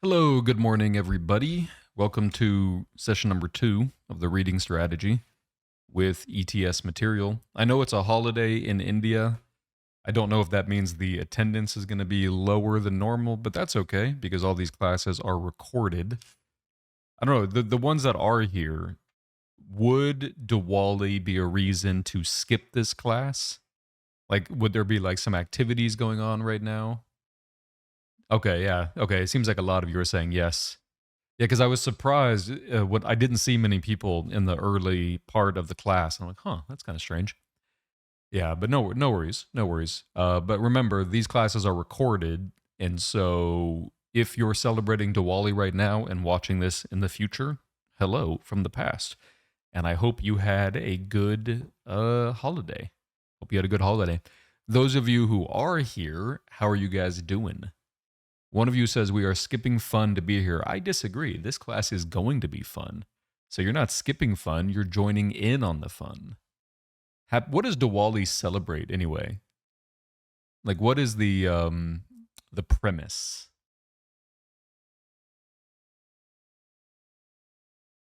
Hello, good morning, everybody. Welcome to session number 2 of the reading strategy with ETS material. I know it's a holiday in India. I don't know if that means the attendance is going to be lower than normal, but that's okay because all these classes are recorded. I don't know, the ones that are here, would Diwali be a reason to skip this class? Like, would there be like some activities going on right now? Okay, yeah. Okay, it seems like a lot of you are saying yes. Yeah, because I was surprised when I didn't see many people in the early part of the class. I'm like, huh, that's kind of strange. Yeah, but no worries, no worries. But remember, these classes are recorded, and so if you're celebrating Diwali right now and watching this in the future, hello from the past, and I hope you had a good holiday. Hope you had a good holiday. Those of you who are here, how are you guys doing? One of you says we are skipping fun to be here. I disagree. This class is going to be fun. So you're not skipping fun, you're joining in on the fun. What does Diwali celebrate anyway? Like what is the premise?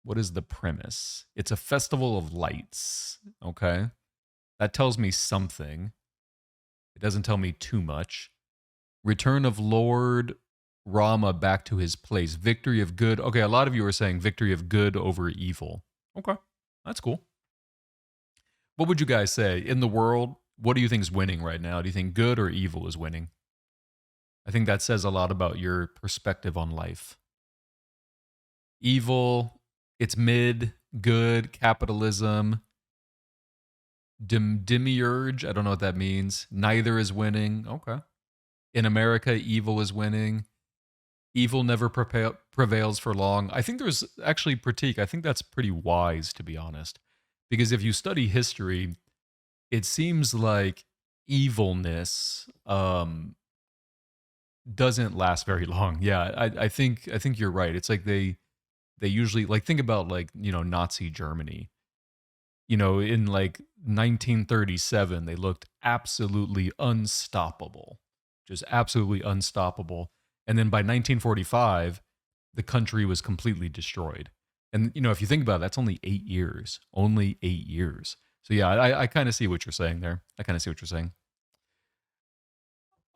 What is the premise? It's a festival of lights, okay? That tells me something. It doesn't tell me too much. Return of Lord Rama back to his place. Victory of good. Okay, a lot of you are saying victory of good over evil. Okay, that's cool. What would you guys say in the world? What do you think is winning right now? Do you think good or evil is winning? I think that says a lot about your perspective on life. Evil, it's mid, good, capitalism, demiurge. I don't know what that means. Neither is winning. Okay. In America, evil is winning. Evil never prevails for long. I think there's actually Pratik. I think that's pretty wise, to be honest. Because if you study history, it seems like evilness doesn't last very long. Yeah, I think you're right. It's like they usually like think about like, Nazi Germany. In like 1937, they looked absolutely unstoppable. Just absolutely unstoppable. And then by 1945, the country was completely destroyed. And if you think about it, that's only 8 years. Only 8 years. So yeah, I kind of see what you're saying there. I kind of see what you're saying.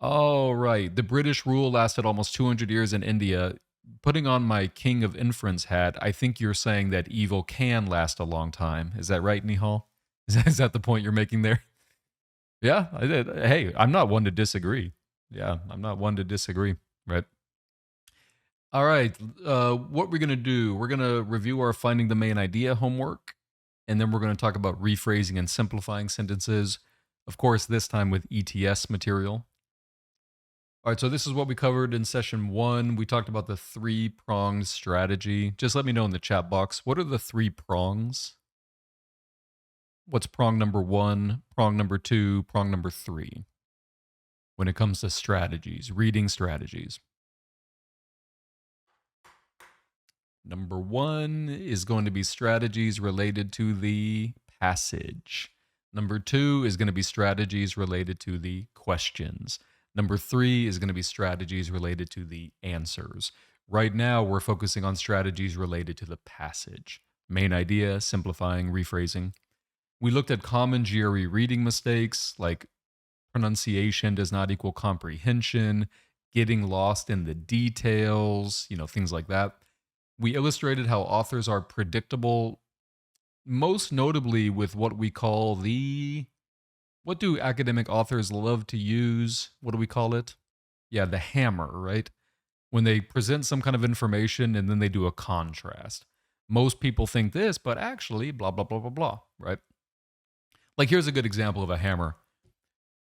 Oh, right. The British rule lasted almost 200 years in India. Putting on my King of Inference hat, I think you're saying that evil can last a long time. Is that right, Nihal? Is that the point you're making there? Yeah, I did. Hey, I'm not one to disagree. Yeah, I'm not one to disagree. Right. All right. What we're going to do, we're going to review our Finding the Main Idea homework, and then we're going to talk about rephrasing and simplifying sentences. Of course, this time with ETS material. All right, so this is what we covered in session 1. We talked about the 3-pronged strategy. Just let me know in the chat box, what are the 3 prongs? What's prong number 1, prong number 2, prong number 3 when it comes to strategies, reading strategies? Number 1 is going to be strategies related to the passage. Number 2 is going to be strategies related to the questions. Number 3 is going to be strategies related to the answers. Right now, we're focusing on strategies related to the passage. Main idea, simplifying, rephrasing. We looked at common GRE reading mistakes like pronunciation does not equal comprehension, getting lost in the details, things like that. We illustrated how authors are predictable, most notably with what we call what do academic authors love to use? What do we call it? Yeah, the hammer, right? When they present some kind of information and then they do a contrast. Most people think this, but actually, blah, blah, blah, blah, blah, right? Like, here's a good example of a hammer.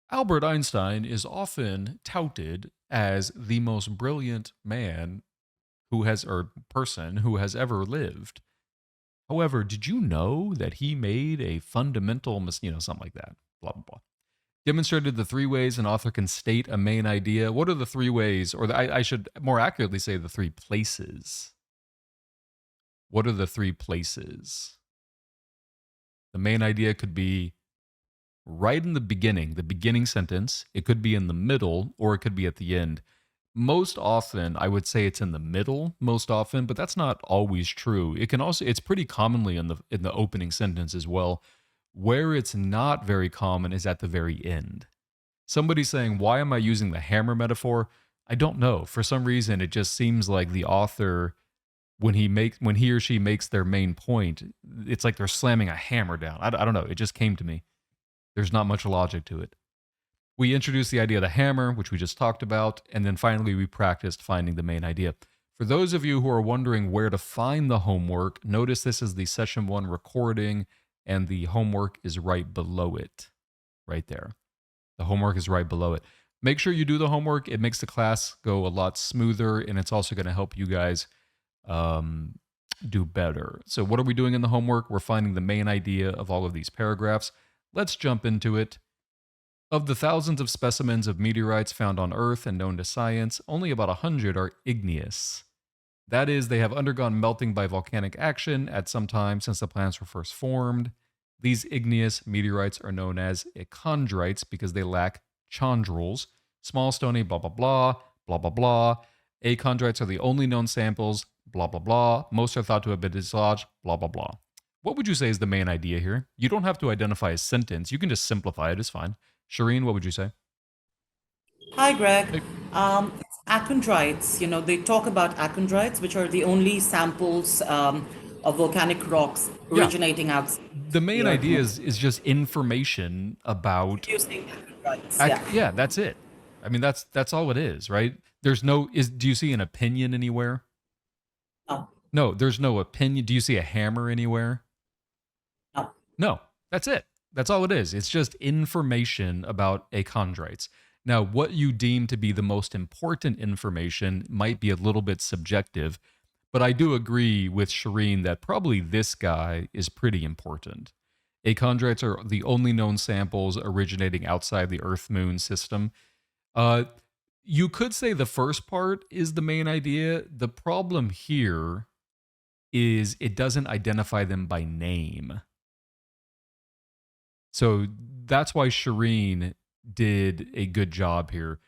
Albert Einstein is often touted as the most brilliant man or person who has ever lived. However, did you know that he made a fundamental something like that, blah, blah, blah. Demonstrated the 3 ways an author can state a main idea. What are the 3 ways, or I should more accurately say the 3 places? What are the 3 places? The main idea could be right in the beginning sentence. It could be in the middle, or it could be at the end. Most often, I would say it's in the middle most often, but that's not always true. It can also it's pretty commonly in the opening sentence as well. Where it's not very common is at the very end. Somebody saying, "Why am I using the hammer metaphor?" I don't know. For some reason, it just seems like the author when he or she makes their main point, it's like they're slamming a hammer down. I don't know. It just came to me. There's not much logic to it. We introduced the idea of the hammer, which we just talked about, and then finally we practiced finding the main idea. For those of you who are wondering where to find the homework, notice this is the session 1 recording, and the homework is right below it, right there. The homework is right below it. Make sure you do the homework. It makes the class go a lot smoother, and it's also going to help you guys do better. So what are we doing in the homework? We're finding the main idea of all of these paragraphs. Let's jump into it. Of the thousands of specimens of meteorites found on Earth and known to science, only about 100 are igneous. That is, they have undergone melting by volcanic action at some time since the planets were first formed. These igneous meteorites are known as echondrites because they lack chondrules. Small, stony, blah, blah, blah, blah, blah, blah. Echondrites are the only known samples, blah, blah, blah. Most are thought to have been dislodged, blah, blah, blah. What would you say is the main idea here? You don't have to identify a sentence. You can just simplify it. It's fine. Shireen, what would you say? Hi, Greg. Hey, It's achondrites. They talk about achondrites, which are the only samples of volcanic rocks yeah, originating outside the main the Earth idea moon. is just information about. Producing achondrites. Yeah. Yeah, that's it. I mean, that's all it is, right? Do you see an opinion anywhere? No, No, there's no opinion. Do you see a hammer anywhere? no. No, that's it. That's all it is. It's just information about achondrites. Now, what you deem to be the most important information might be a little bit subjective, but I do agree with Shireen that probably this guy is pretty important. Achondrites are the only known samples originating outside the Earth Moon system. Uh, you could say the first part is the main idea. The problem here is it doesn't identify them by name. So that's why Shireen did a good job here.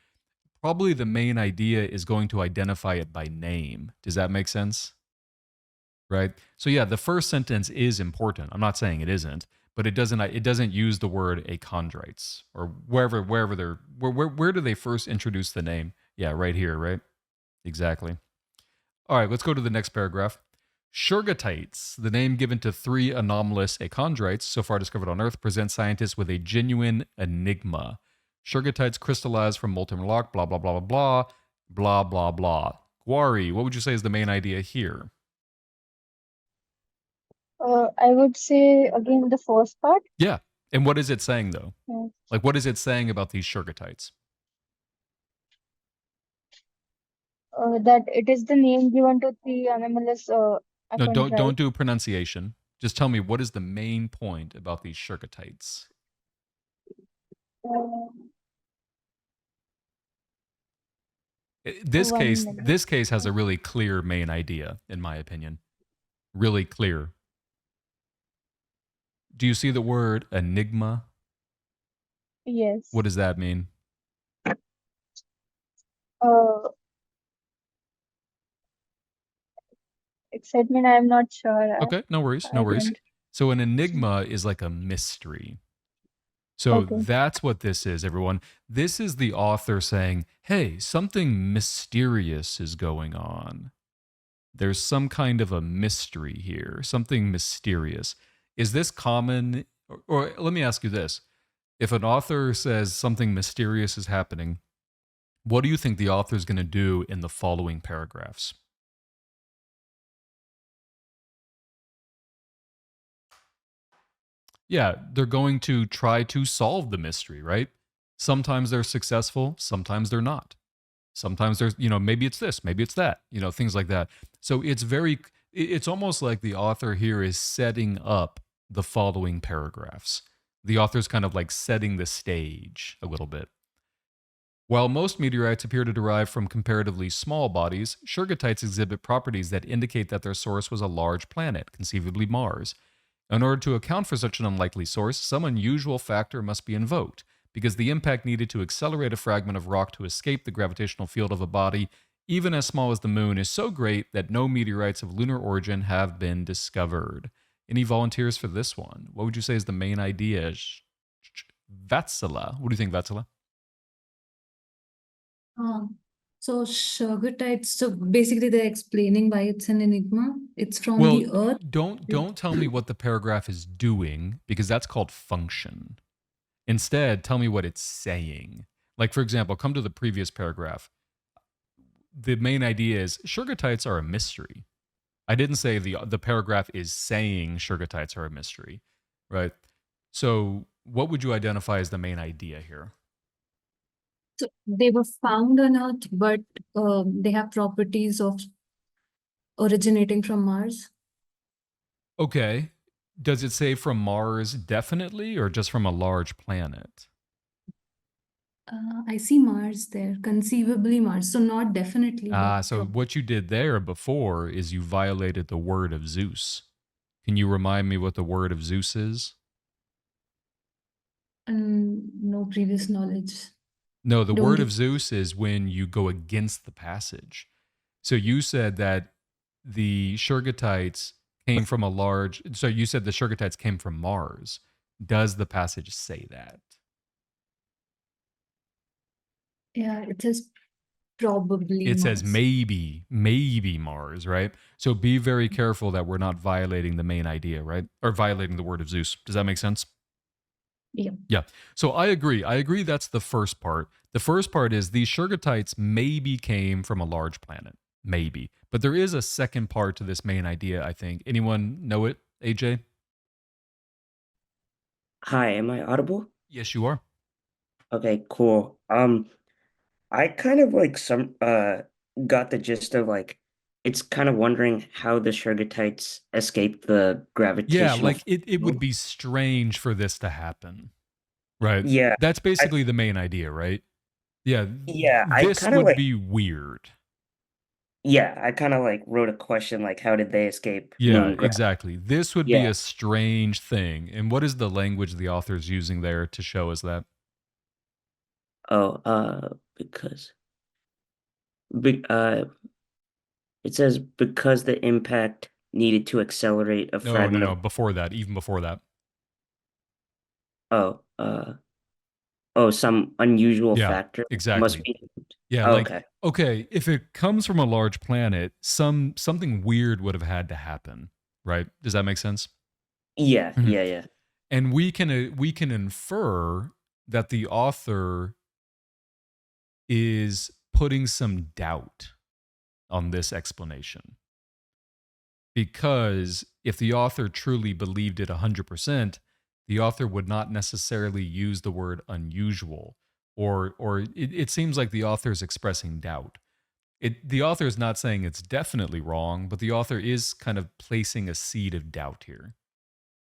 Probably the main idea is going to identify it by name. Does that make sense? Right? So yeah, the first sentence is important. I'm not saying it isn't, but it doesn't use the word achondrites or wherever they're where do they first introduce the name? Yeah, right here, right? Exactly. All right, let's go to the next paragraph. Shergottites, the name given to 3 anomalous achondrites so far discovered on Earth, present scientists with a genuine enigma. Shergottites crystallize from molten rock, blah, blah, blah, blah, blah, blah, blah, blah. GRE, what would you say is the main idea here? I would say again the first part. Yeah. And what is it saying, though? uh, Like, what is it saying about these Shergottites? that it is the name given to the anomalous No, don't achondrite. do pronunciation. Just tell me what is the main point about these Shergottites? Uh, This One case, minute. this case has a really clear main idea, in my opinion. Really clear. Do you see the word enigma? What Yes. does that mean? Uh, Excitement. I'm not sure. Okay, no worries, no I worries. don't. So an enigma is like a mystery. So Okay. that's what this is, everyone. This is the author saying, hey, something mysterious is going on. There's some kind of a mystery here, something mysterious. Is this common? Or let me ask you this. If an author says something mysterious is happening, what do you think the author is going to do in the following paragraphs? Yeah, they're going to try to solve the mystery, right? Sometimes they're successful, sometimes they're not. Sometimes there's, maybe it's this, maybe it's that, things like that. So it's almost like the author here is setting up the following paragraphs. The author's kind of like setting the stage a little bit. While most meteorites appear to derive from comparatively small bodies, Shergottites exhibit properties that indicate that their source was a large planet, conceivably Mars. In order to account for such an unlikely source, some unusual factor must be invoked. because the impact needed to accelerate a fragment of rock to escape the gravitational field of a body, even as small as the moon, is so great that no meteorites of lunar origin have been discovered. Any volunteers for this one? What would you say is the main idea? Vatsala. What do you think, Vatsala? Um, so sugar so basically they're explaining why it's an enigma. It's from Well, the earth. don't tell me what the paragraph is doing, because that's called function. Instead, tell me what it's saying. Like, for example, come to the previous paragraph. The main idea is sugatites are a mystery. I didn't say the paragraph is saying sugatites are a mystery, right? So what would you identify as the main idea here? So they were found on Earth, but they have properties of originating from Mars. Okay. Does it say from Mars definitely, or just from a large planet? I see Mars there, conceivably Mars. So not definitely, but So what you did there before is you violated the word of Zeus. Can you remind me what the word of Zeus is? no previous knowledge. No, the Don't word give- of Zeus is when you go against the passage. So you said that the Shurgatites came from a large. So you said the Shurgatites came from Mars. Does the passage say that? Yeah, it says probably It says Mars. maybe Mars, right? So be very careful that we're not violating the main idea, right? Or violating the word of Zeus. Does that make sense? Yeah. Yeah. So I agree. I agree that's the first part. The first part is these Shurgatites maybe came from a large planet. Maybe. But there is a second part to this main idea, I think. Anyone know it, AJ? Hi, am I audible? Yes, you are. Okay, cool. I kind of like got the gist of like it's kind of wondering how the Shergatites escaped the Yeah, gravitational like it would field. be strange for this to happen. Right. Yeah, That's I basically the main idea, right? Yeah. yeah, I This kind of would like be weird. I kind of like wrote a question like how did they escape Yeah, moon gravity? exactly. This would be Yeah. a strange thing. And what is the language the author's using there to show us that? Oh, because be, it says because the impact needed to accelerate a No, no, fragment no. of Before that, even before that. oh, some unusual Yeah, factor must exactly. be. Yeah, like Okay. okay, if it comes from a large planet, something weird would have had to happen, right? Does that make sense? Yeah, Mhm. yeah. And we can infer that the author is putting some doubt on this explanation. Because if the author truly believed it 100%, the author would not necessarily use the word unusual, or it seems like the author is expressing doubt. The author is not saying it's definitely wrong, but the author is kind of placing a seed of doubt here.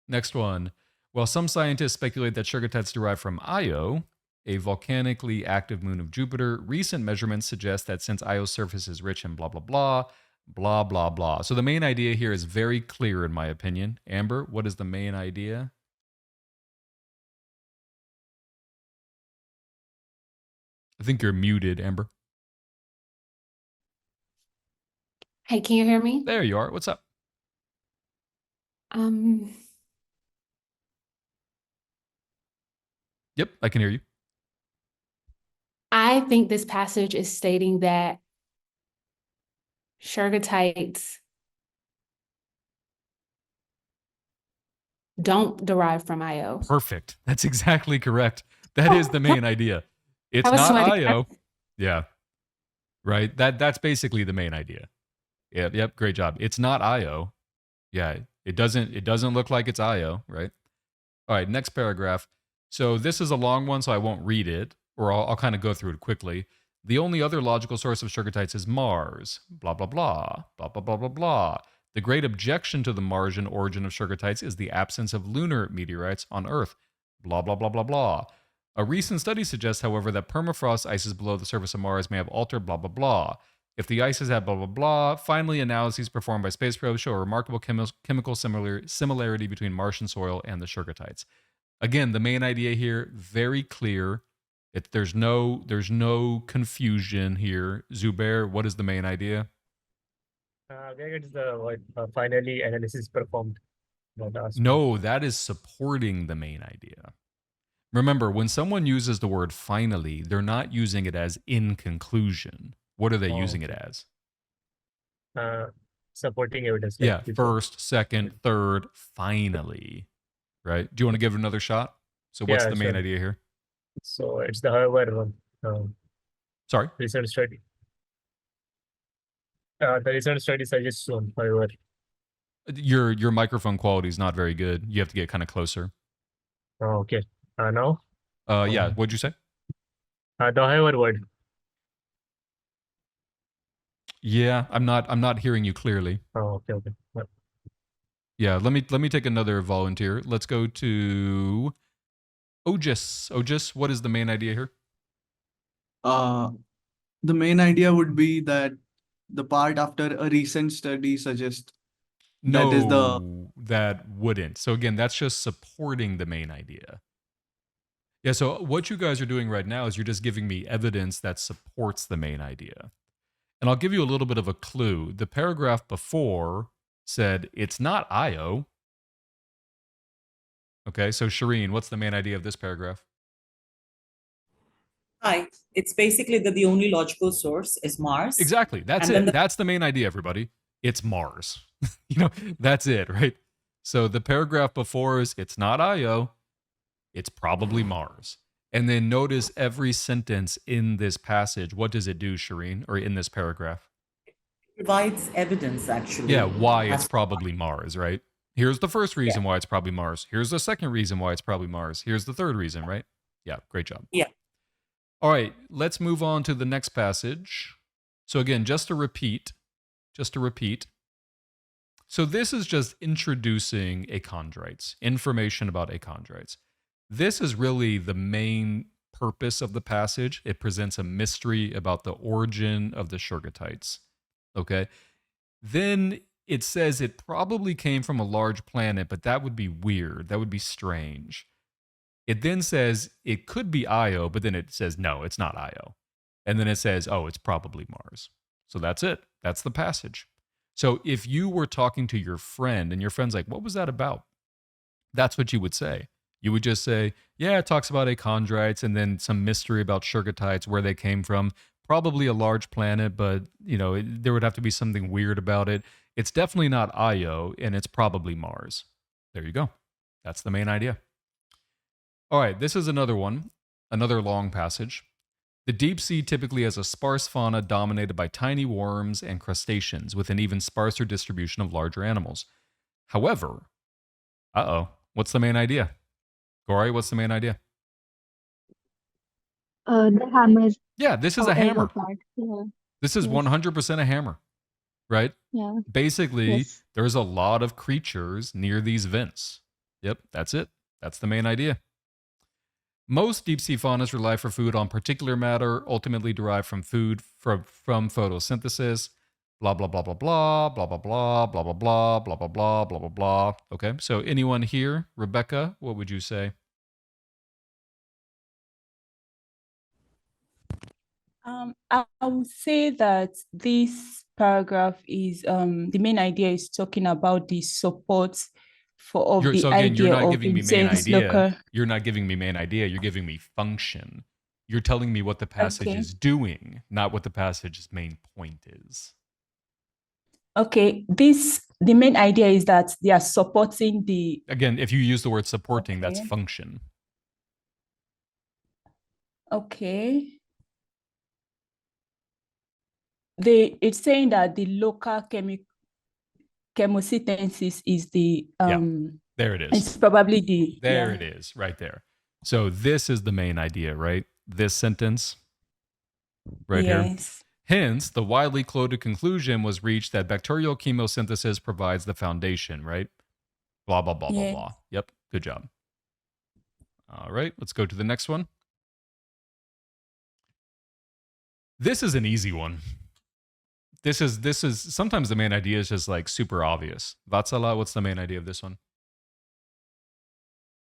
Next one. While some scientists speculate that Shergatites derive from Io, a volcanically active moon of Jupiter, recent measurements suggest that since Io's surface is rich in blah, blah, blah, blah, blah, blah. So the main idea here is very clear, in my opinion. Amber, what is the main idea? I think you're muted, Amber. Hey, can you hear me? There you are. What's up? Yep, I can hear you. I think this passage is stating that Shergatites don't derive from Io. Perfect. That's exactly correct. That is the main idea. It's I was not sweating. Io. Yeah. Right. That's basically the main idea. Yep. Great job. It's not Io. Yeah. It doesn't look like it's Io, right? All right, next paragraph. So this is a long one, so I won't read it, or I'll kind of go through it quickly. The only other logical source of Shergatites is Mars. Blah, blah, blah. Blah, blah, blah, blah, blah. The great objection to the Martian origin of Shergatites is the absence of lunar meteorites on Earth. Blah, blah, blah, blah, blah. A recent study suggests, however, that permafrost ices below the surface of Mars may have altered blah, blah, blah. If the ices have blah, blah, blah, finally, analyses performed by space probes show a remarkable chemical similarity between Martian soil and the Shergatites. Again, the main idea here, very clear. There's no confusion here. Zubair, what is the main idea? Where it's the what finally analysis performed. Not asked. No, that is supporting the main idea. Remember, when someone uses the word finally, they're not using it as in conclusion. What are they Oh, using it as? Supporting evidence. Like Yeah, before. first, second, third, finally. Right? Do you want to give it another shot? So what's Yeah, the main sure. idea here? So it's the however Sorry? recent study. The recent study suggests shown, however. Your microphone quality is not very good. You have to get kind of closer. Oh, okay. Now Yeah, what'd you say? the however word. Yeah, I'm not hearing you clearly. Oh, okay. Yeah, let me take another volunteer. Let's go to Ojis. Ojis, what is the main idea here? The main idea would be that the part after a recent study suggests No, that is the that wouldn't. So again, that's just supporting the main idea. Yeah, so what you guys are doing right now is you're just giving me evidence that supports the main idea. And I'll give you a little bit of a clue. The paragraph before said it's not Io. Okay, so Shireen, what's the main idea of this paragraph? Hi, it's basically that the only logical source is Mars. Exactly. That's And then it. That's the main idea, everybody. It's Mars. That's it, right? So the paragraph before is it's not Io. It's probably Mars. And then notice every sentence in this passage. What does it do, Shireen, or in this paragraph? provides evidence, actually. Yeah, why it's as- probably Mars, right? Here's the first reason why it's probably Mars. Here's the second reason why it's probably Mars. Here's the third reason, right? Yeah, great job. Yeah. All right, let's move on to the next passage. So again, just to repeat. So this is just introducing achondrites, information about achondrites. This is really the main purpose of the passage. It presents a mystery about the origin of the Shergottites. Okay. Then it says it probably came from a large planet, but that would be weird. That would be strange. It then says it could be Io, but then it says, no, it's not Io. And then it says, oh, it's probably Mars. So that's it. That's the passage. So if you were talking to your friend and your friend's like, what was that about? That's what you would say. You would just say, yeah, it talks about achondrites and then some mystery about Shergottites, where they came from. Probably a large planet, but there would have to be something weird about it. It's definitely not Io, and it's probably Mars. There you go. That's the main idea. All right, this is another one, another long passage. The deep sea typically has a sparse fauna dominated by tiny worms and crustaceans, with an even sparser distribution of larger animals. However, what's the main idea? Gori, what's the main idea? The hammer. Yeah, this is a however hammer. part. Yeah. This is Yes. 100% a hammer, right? Yeah. Basically, Yes. there's a lot of creatures near these vents. Yep, that's it. That's the main idea. Most deep sea faunas rely for food on particular matter, ultimately derived from food from photosynthesis. Blah blah blah blah blah blah blah blah blah blah blah blah blah blah blah blah blah. Okay, so anyone here, Rebecca, what would you say? I would say that this paragraph is the main idea is talking about the support of the So again, you're idea not of giving me main intense idea. local. You're not giving me main idea. You're giving me function. You're telling me what the passage Okay. is doing, not what the passage's main point is. Okay, the main idea is that they are supporting the. Again, if you use the word supporting, that's Okay. function. Okay. It's saying that the local chemosynthesis is the There it is. it's probably the There it is, right there. So this is the main idea, right? This sentence right here. Yes. Hence, the widely quoted conclusion was reached that bacterial chemosynthesis provides the foundation, right? Blah, blah, blah, blah, Yes. blah. Yep, good job. All right, let's go to the next one. This is an easy one. This is sometimes the main idea is just like super obvious. Vatsala, what's the main idea of this one?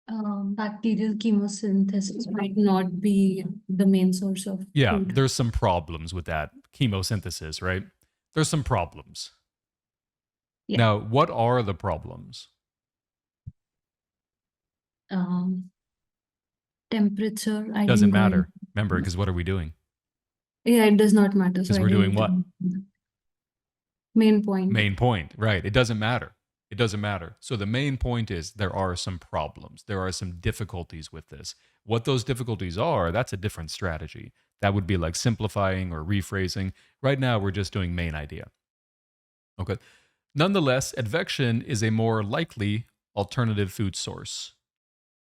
Bacterial chemosynthesis might not be the main source of Yeah, food. there's some problems with that chemosynthesis, right? There's some problems. Yeah. Now, what are the problems? Temperature, I Doesn't didn't go matter. in. Remember, because what are we doing? Yeah, it does not matter. So Because I we're doing didn't. what? Main point. Main point, right. It doesn't matter. It doesn't matter. So the main point is there are some problems. There are some difficulties with this. What those difficulties are, that's a different strategy. That would be like simplifying or rephrasing. Right now, we're just doing main idea. Okay. Nonetheless, advection is a more likely alternative food source.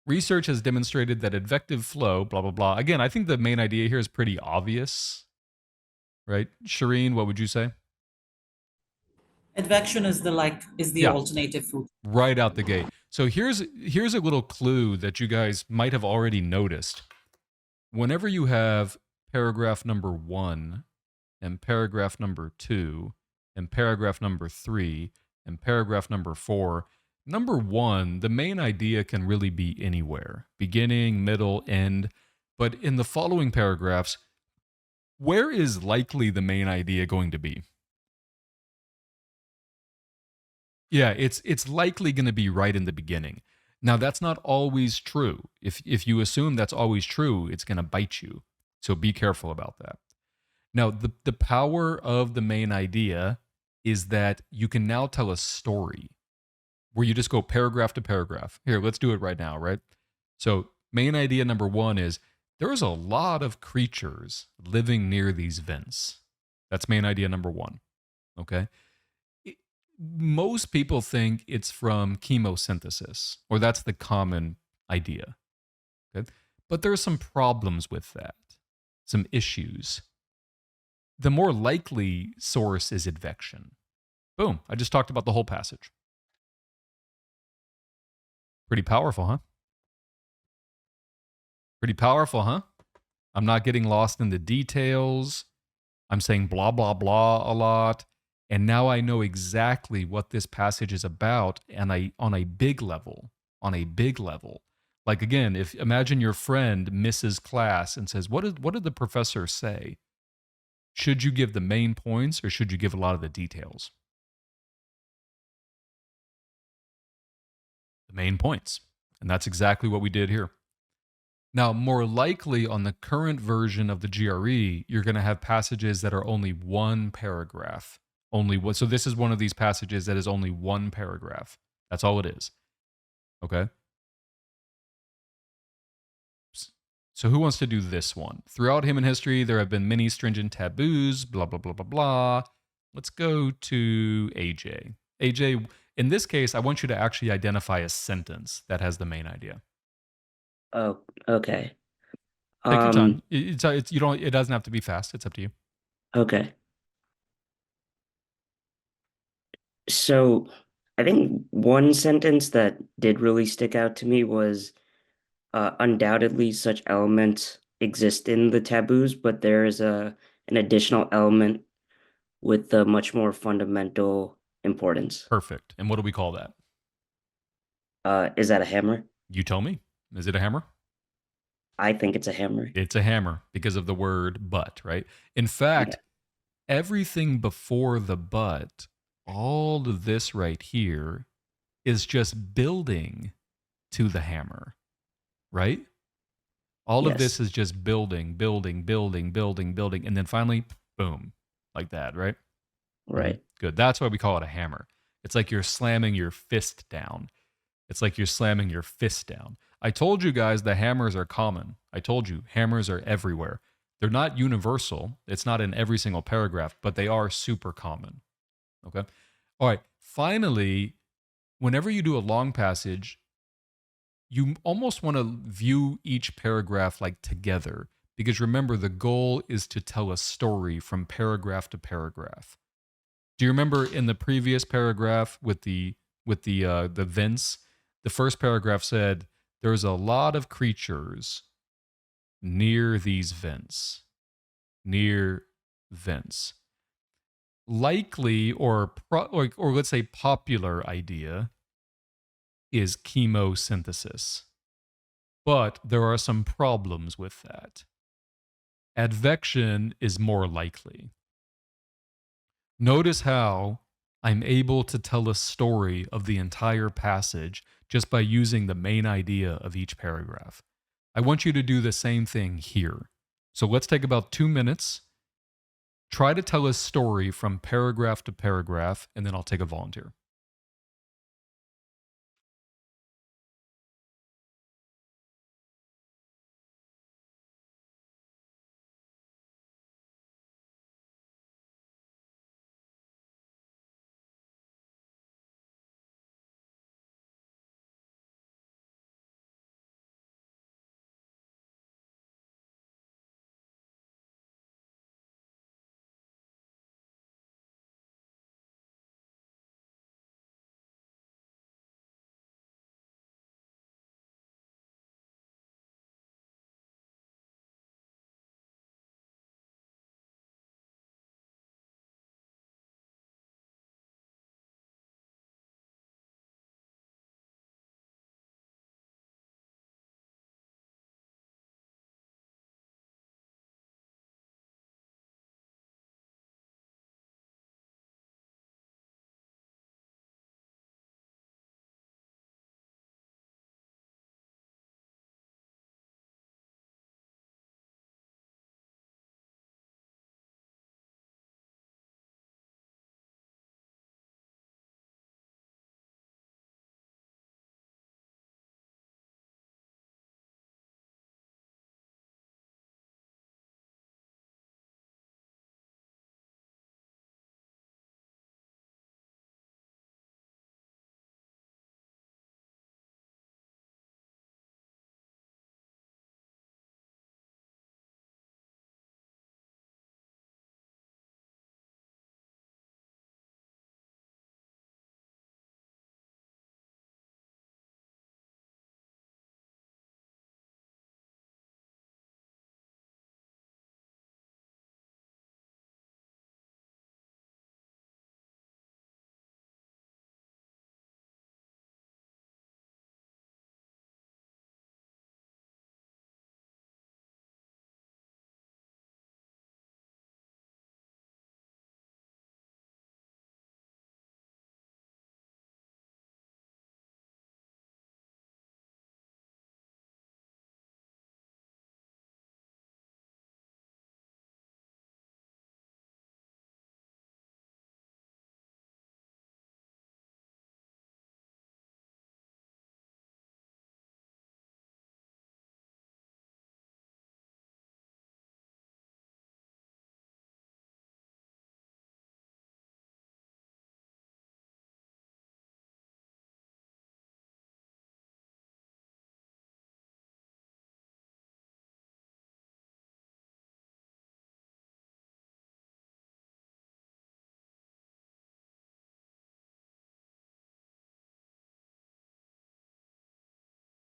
Research has demonstrated that advective flow, blah, blah, blah. Again, I think the main idea here is pretty obvious, right? Shireen, what would you say? Advection is the Yeah. alternative food. Right out the gate. So here's a little clue that you guys might have already noticed. Whenever you have paragraph number 1 and paragraph number 2 and paragraph number 3 and paragraph number 4, number 1, the main idea can really be anywhere, beginning, middle, end. But in the following paragraphs, where is likely the main idea going to be? Yeah, it's likely going to be right in the beginning. Now, that's not always true. If you assume that's always true, it's going to bite you. So be careful about that. Now, the power of the main idea is that you can now tell a story where you just go paragraph to paragraph. Here, let's do it right now, right? So main idea number 1 is there's a lot of creatures living near these vents. That's main idea number 1, okay? Most people think it's from chemosynthesis, or that's the common idea. Okay? But there are some problems with that, some issues. The more likely source is advection. Boom, I just talked about the whole passage. Pretty powerful, huh? Pretty powerful, huh? I'm not getting lost in the details. I'm saying blah, blah, blah a lot. And now I know exactly what this passage is about, and on a big level. Like again, if imagine your friend misses class and says, what did the professor say? Should you give the main points or should you give a lot of the details? The main points. And that's exactly what we did here. Now, more likely on the current version of the GRE, you're going to have passages that are only one paragraph. So this is one of these passages that is only one paragraph. That's all it is. Okay? So who wants to do this one? Throughout human history, there have been many stringent taboos, blah, blah, blah, blah, blah. Let's go to AJ. AJ, in this case, I want you to actually identify a sentence that has the main idea. Oh, okay. Take your time. It doesn't have to be fast. It's up to you. Okay. So I think one sentence that did really stick out to me was undoubtedly such elements exist in the taboos, but there is an additional element with a much more fundamental importance. Perfect. And what do we call that? Is that a hammer? You tell me. Is it a hammer? I think it's a hammer. It's a hammer because of the word but, right? In fact, everything before the but, all of this right here is just building to the hammer, right? All of this is just building, and then finally, boom, like that, right? Right. Good. That's why we call it a hammer. It's like you're slamming your fist down. I told you guys the hammers are common. I told you hammers are everywhere. They're not universal. It's not in every single paragraph, but they are super common. Okay? All right. Finally, whenever you do a long passage, you almost want to view each paragraph like together, because remember, the goal is to tell a story from paragraph to paragraph. Do you remember in the previous paragraph with the vents? The first paragraph said, there's a lot of creatures near these vents. Near vents. Likely or let's say popular idea is chemosynthesis. But there are some problems with that. Advection is more likely. Notice how I'm able to tell a story of the entire passage just by using the main idea of each paragraph. I want you to do the same thing here. So let's take about 2 minutes. Try to tell a story from paragraph to paragraph, and then I'll take a volunteer.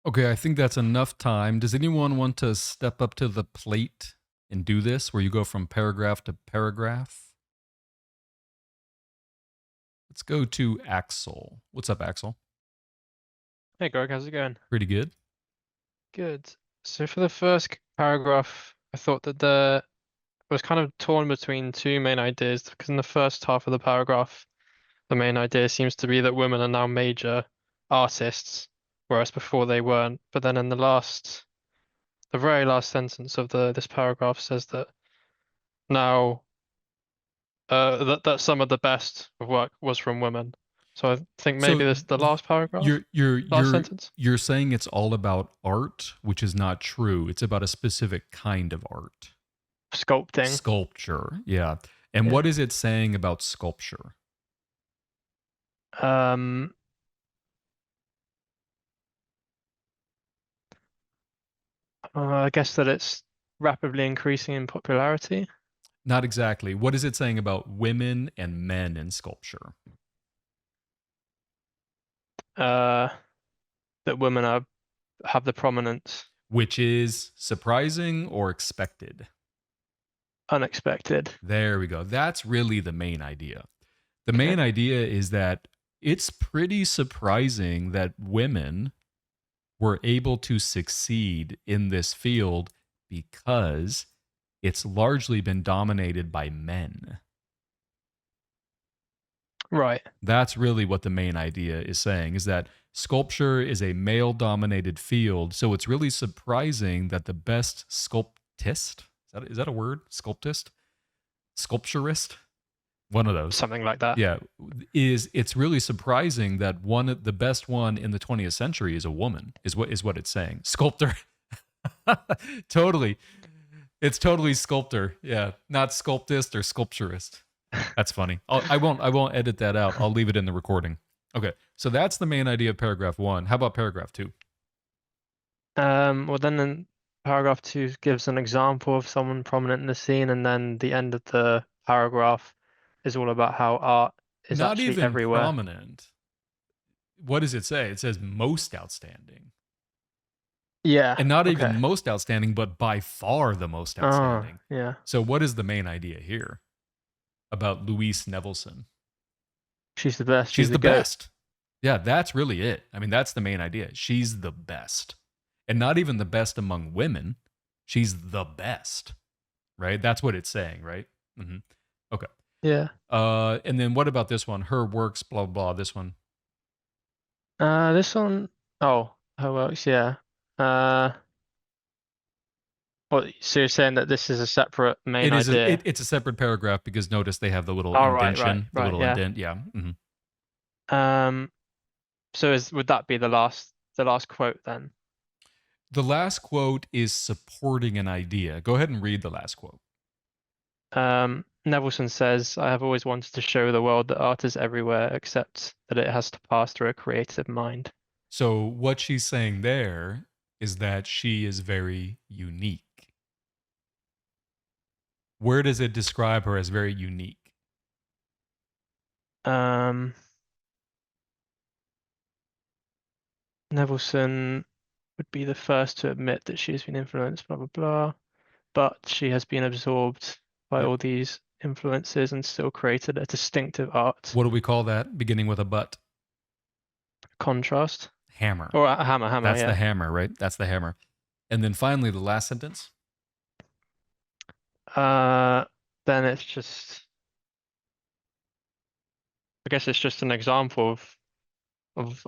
Okay, I think that's enough time. Does anyone want to step up to the plate and do this, where you go from paragraph to paragraph? Let's go to Axel. What's up, Axel? Hey Greg, how's it going? Pretty good. Good. So for the first paragraph, I thought that I was kind of torn between two main ideas because in the first half of the paragraph, the main idea seems to be that women are now major artists, whereas before they weren't. But then in the very last sentence of this paragraph says that now that some of the best of work was from women. So I think maybe So this the last paragraph, last sentence. you're saying it's all about art, which is not true. It's about a specific kind of art. Sculpting. Sculpture, yeah. And Yeah. what is it saying about sculpture? I guess that it's rapidly increasing in popularity. Not exactly. What is it saying about women and men in sculpture? That women have the prominence. Which is surprising or expected? Unexpected. There we go. That's really the main idea. The main idea is that it's pretty surprising that women were able to succeed in this field because it's largely been dominated by men. Right. That's really what the main idea is saying, is that sculpture is a male-dominated field, so it's really surprising that the best sculptist, is that a word? Sculptist? Sculpturist? One of those. Something like that. Yeah, it's really surprising that the best one in the 20th century is a woman, is what it's saying. Sculptor. Totally. It's totally sculptor. Yeah, not sculptist or sculpturist. That's funny. I won't edit that out. I'll leave it in the recording. Okay, so that's the main idea of paragraph 1. How about paragraph 2? Well, then paragraph 2 gives an example of someone prominent in the scene, and then the end of the paragraph is all about how art is Not actually even everywhere. prominent. What does it say? It says most outstanding. Yeah. And not even okay. most outstanding, but by far the most Oh, outstanding. yeah. So what is the main idea here about Louise Nevelson? She's the best. She's the goat. best. Yeah, that's really it. I mean, that's the main idea. She's the best. And not even the best among women. She's the best. Right? That's what it's saying, right? Mm-hmm. Okay. Yeah. And then what about this one? Her works, blah, blah, this one. This one, oh, her works, yeah. Well, so you're saying that this is a separate main idea? It's a separate paragraph because notice they have the little Oh, right, indentation, the right, little yeah. indent. Yeah. Mm-hmm. So would that be the last quote then? The last quote is supporting an idea. Go ahead and read the last quote. Nevelson says, "I have always wanted to show the world that art is everywhere, except that it has to pass through a creative mind." So what she's saying there is that she is very unique. Where does it describe her as very unique? Nevelson would be the first to admit that she has been influenced, blah, blah, blah, but she has been absorbed by all these influences and still created a distinctive art. What do we call that, beginning with a but? Contrast. Hammer. Or a hammer, That's yeah. the hammer, right? That's the hammer. And then finally, the last sentence. Then it's just, I guess it's just an example of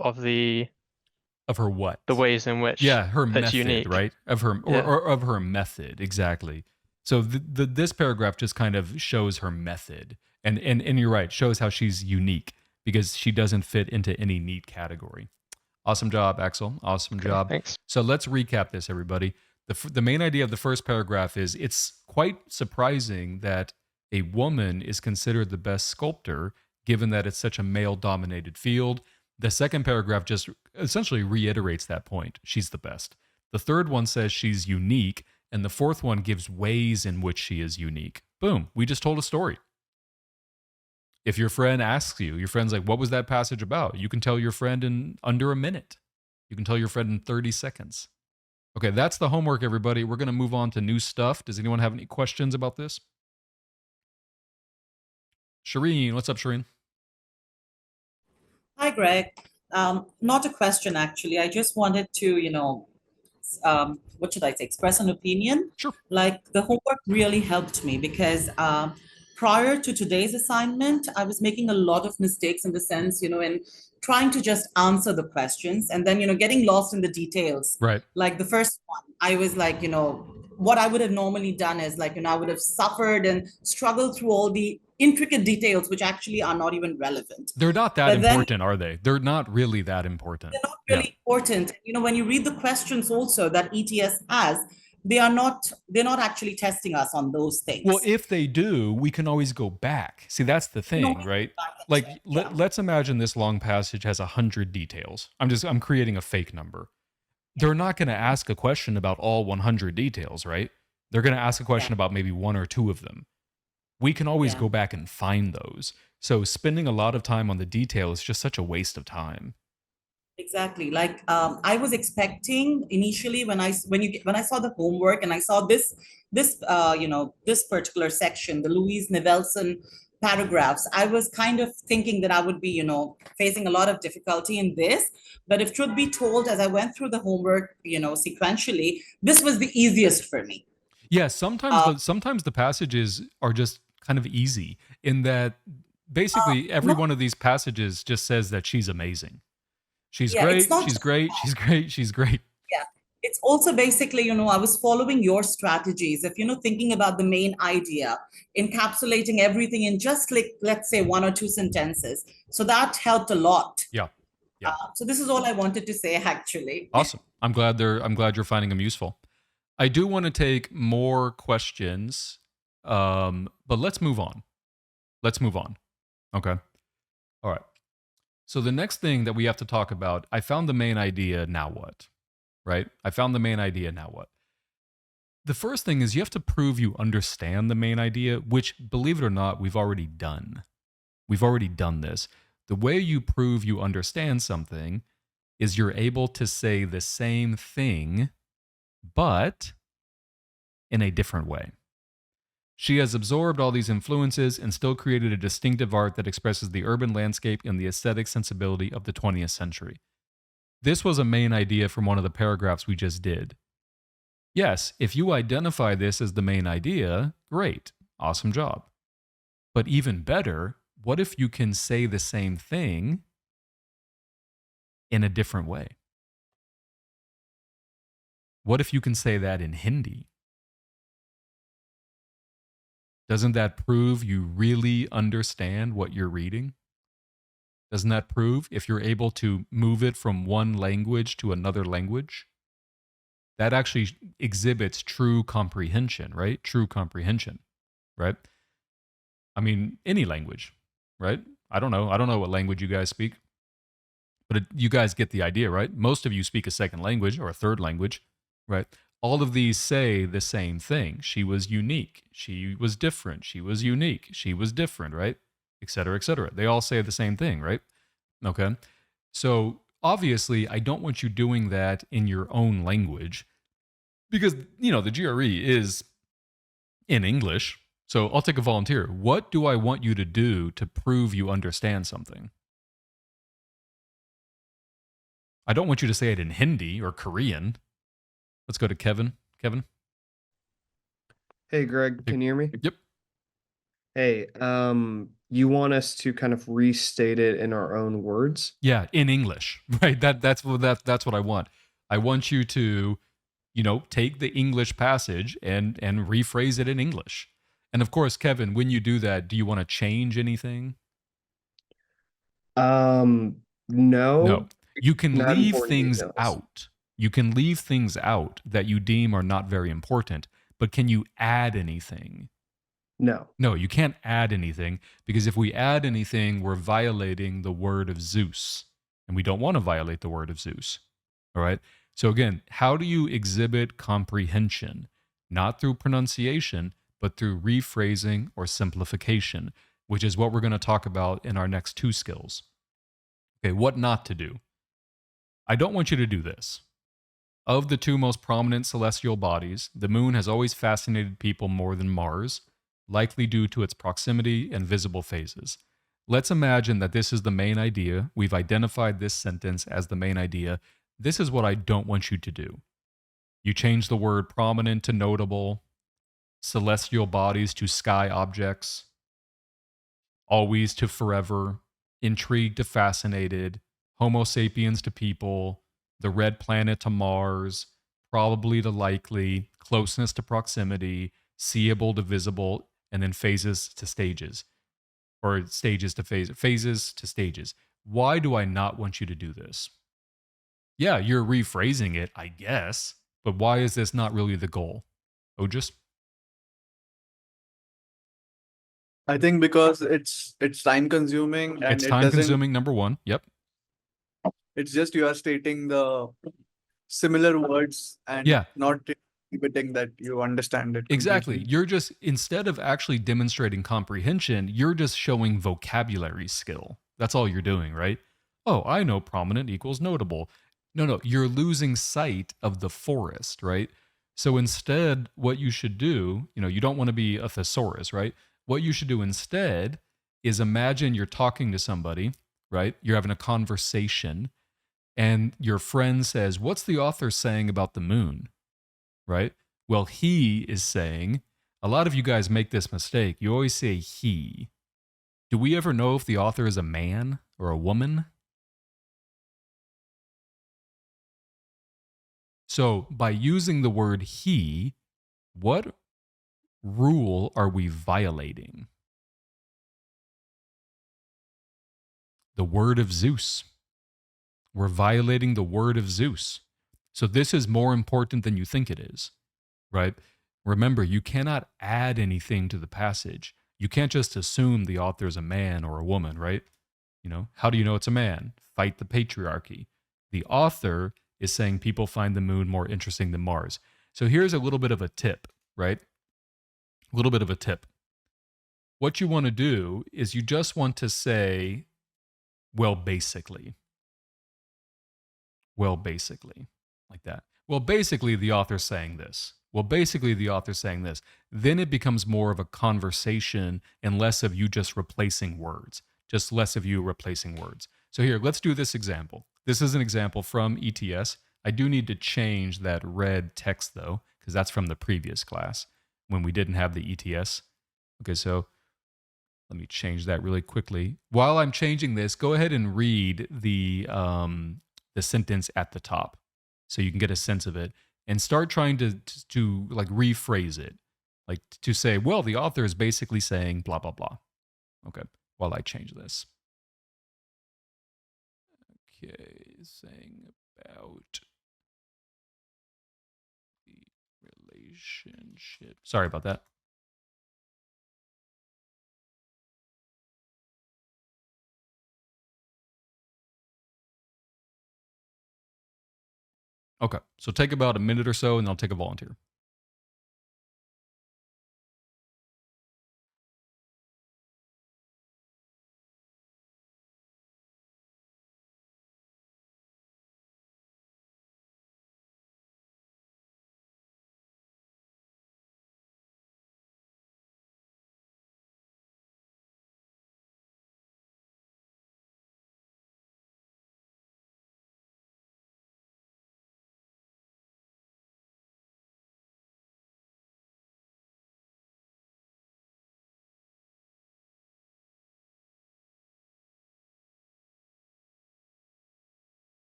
her what? The ways in which her it's method, unique. right? Of her or of her method, exactly. So this paragraph just kind of shows her method, and you're right, shows how she's unique because she doesn't fit into any neat category. Awesome job, Axel. Awesome job. Thanks. So let's recap this, everybody. The main idea of the first paragraph is it's quite surprising that a woman is considered the best sculptor, given that it's such a male-dominated field. The second paragraph just essentially reiterates that point. She's the best. The third one says she's unique, and the fourth one gives ways in which she is unique. Boom, we just told a story. If your friend asks you, your friend's like, what was that passage about? You can tell your friend in under a minute. You can tell your friend in 30 seconds. Okay, that's the homework, everybody. We're going to move on to new stuff. Does anyone have any questions about this? Shireen, what's up, Shireen? Hi, Greg. Not a question, actually. I just wanted to, what should I say, express an opinion. Sure. Like the homework really helped me because prior to today's assignment, I was making a lot of mistakes in the sense, in trying to just answer the questions and then, getting lost in the details. Right. Like the first one, I was like, what I would have normally done is like, I would have suffered and struggled through all the intricate details, which actually are not even relevant. They're not that important, are they? They're not really that important. They're not really important. When you read the questions also that ETS has, they're not actually testing us on those things. Well, if they do, we can always go back. See, that's the thing, right? Like, let's imagine this long passage has 100 details. I'm creating a fake number. They're not going to ask a question about all 100 details, right? They're going to ask a question about maybe one or two of them. We can always go back and find those. So spending a lot of time on the detail is just such a waste of time. Exactly. Like I was expecting initially when I saw the homework and I saw this particular section, the Louise Nevelson paragraphs, I was kind of thinking that I would be, facing a lot of difficulty in this. But if truth be told, as I went through the homework, sequentially, this was the easiest for me. Yeah, sometimes the passages are just kind of easy in that basically every No, one of these passages just says that she's amazing. She's yeah, it's great, not she's just great, that. she's great, she's great. Yeah. It's also basically, I was following your strategies of, thinking about the main idea, encapsulating everything in just like, let's say, one or two sentences. So that helped a lot. Yeah. Yeah. So this is all I wanted to say, actually. Awesome. I'm glad you're finding them useful. I do want to take more questions, but let's move on. Okay. All right. So the next thing that we have to talk about, I found the main idea, now what? Right? I found the main idea, now what? The first thing is you have to prove you understand the main idea, which, believe it or not, we've already done. We've already done this. The way you prove you understand something is you're able to say the same thing, but in a different way. She has absorbed all these influences and still created a distinctive art that expresses the urban landscape and the aesthetic sensibility of the 20th century. This was a main idea from one of the paragraphs we just did. Yes, if you identify this as the main idea, great, awesome job. But even better, what if you can say the same thing in a different way? What if you can say that in Hindi? Doesn't that prove you really understand what you're reading? Doesn't that prove if you're able to move it from one language to another language? That actually exhibits true comprehension, right? True comprehension, right? I mean, any language, right? I don't know what language you guys speak, but you guys get the idea, right? Most of you speak a second language or a third language, right? All of these say the same thing. She was unique. She was different. She was unique. She was different, right? Et cetera, et cetera. They all say the same thing, right? Okay. So obviously, I don't want you doing that in your own language because, the GRE is in English. So I'll take a volunteer. What do I want you to do to prove you understand something? I don't want you to say it in Hindi or Korean. Let's go to Kevin. Kevin? Hey, Greg, can you hear me? Yep. Hey, you want us to kind of restate it in our own words? Yeah, in English, right? That's what I want. I want you to, take the English passage and rephrase it in English. And of course, Kevin, when you do that, do you want to change anything? No. No. You can Not leave important things details. out. You can leave things out that you deem are not very important, but can you add anything? No. No, you can't add anything because if we add anything, we're violating the word of Zeus. And we don't want to violate the word of Zeus. All right. So again, how do you exhibit comprehension? Not through pronunciation, but through rephrasing or simplification, which is what we're going to talk about in our next two skills. Okay, what not to do. I don't want you to do this. Of the two most prominent celestial bodies, the moon has always fascinated people more than Mars, likely due to its proximity and visible phases. Let's imagine that this is the main idea. We've identified this sentence as the main idea. This is what I don't want you to do. You change the word prominent to notable, celestial bodies to sky objects, always to forever, intrigued to fascinated, Homo sapiens to people, the red planet to Mars, probably to likely, closeness to proximity, seeable to visible, and then phases to stages, or stages to phases to stages. Why do I not want you to do this? Yeah, you're rephrasing it, I guess, but why is this not really the goal? Ojus? I think because it's time consuming and It's it time doesn't, consuming, number one. Yep. it's just you are stating the similar words and Yeah. not repeating that you understand it Exactly. completely. You're just, instead of actually demonstrating comprehension, you're just showing vocabulary skill. That's all you're doing, right? Oh, I know prominent equals notable. No, you're losing sight of the forest, right? So instead, what you should do, you don't want to be a thesaurus, right? What you should do instead is imagine you're talking to somebody, right? You're having a conversation, and your friend says, "What's the author saying about the moon?" Right? Well, he is saying, a lot of you guys make this mistake. You always say he. Do we ever know if the author is a man or a woman? So, by using the word he, what rule are we violating? The word of Zeus. We're violating the word of Zeus. So, this is more important than you think it is, right? Remember, you cannot add anything to the passage. You can't just assume the author is a man or a woman, right? You know, how do you know it's a man? Fight the patriarchy. The author is saying people find the moon more interesting than Mars. So here's a little bit of a tip, right? A little bit of a tip. What you want to do is you just want to say, well, basically. Well, basically, like that. Well, basically, the author's saying this. Well, basically, the author's saying this. Then it becomes more of a conversation and less of you just replacing words, just less of you replacing words. So here, let's do this example. This is an example from ETS. I do need to change that red text, though, because that's from the previous class when we didn't have the ETS. Okay, so let me change that really quickly. While I'm changing this, go ahead and read the sentence at the top so you can get a sense of it and start trying to like rephrase it, like to say, well, the author is basically saying blah, blah, blah. Okay, while I change this. Okay, saying about the relationship. Sorry about that. Okay, so take about a minute or so and I'll take a volunteer.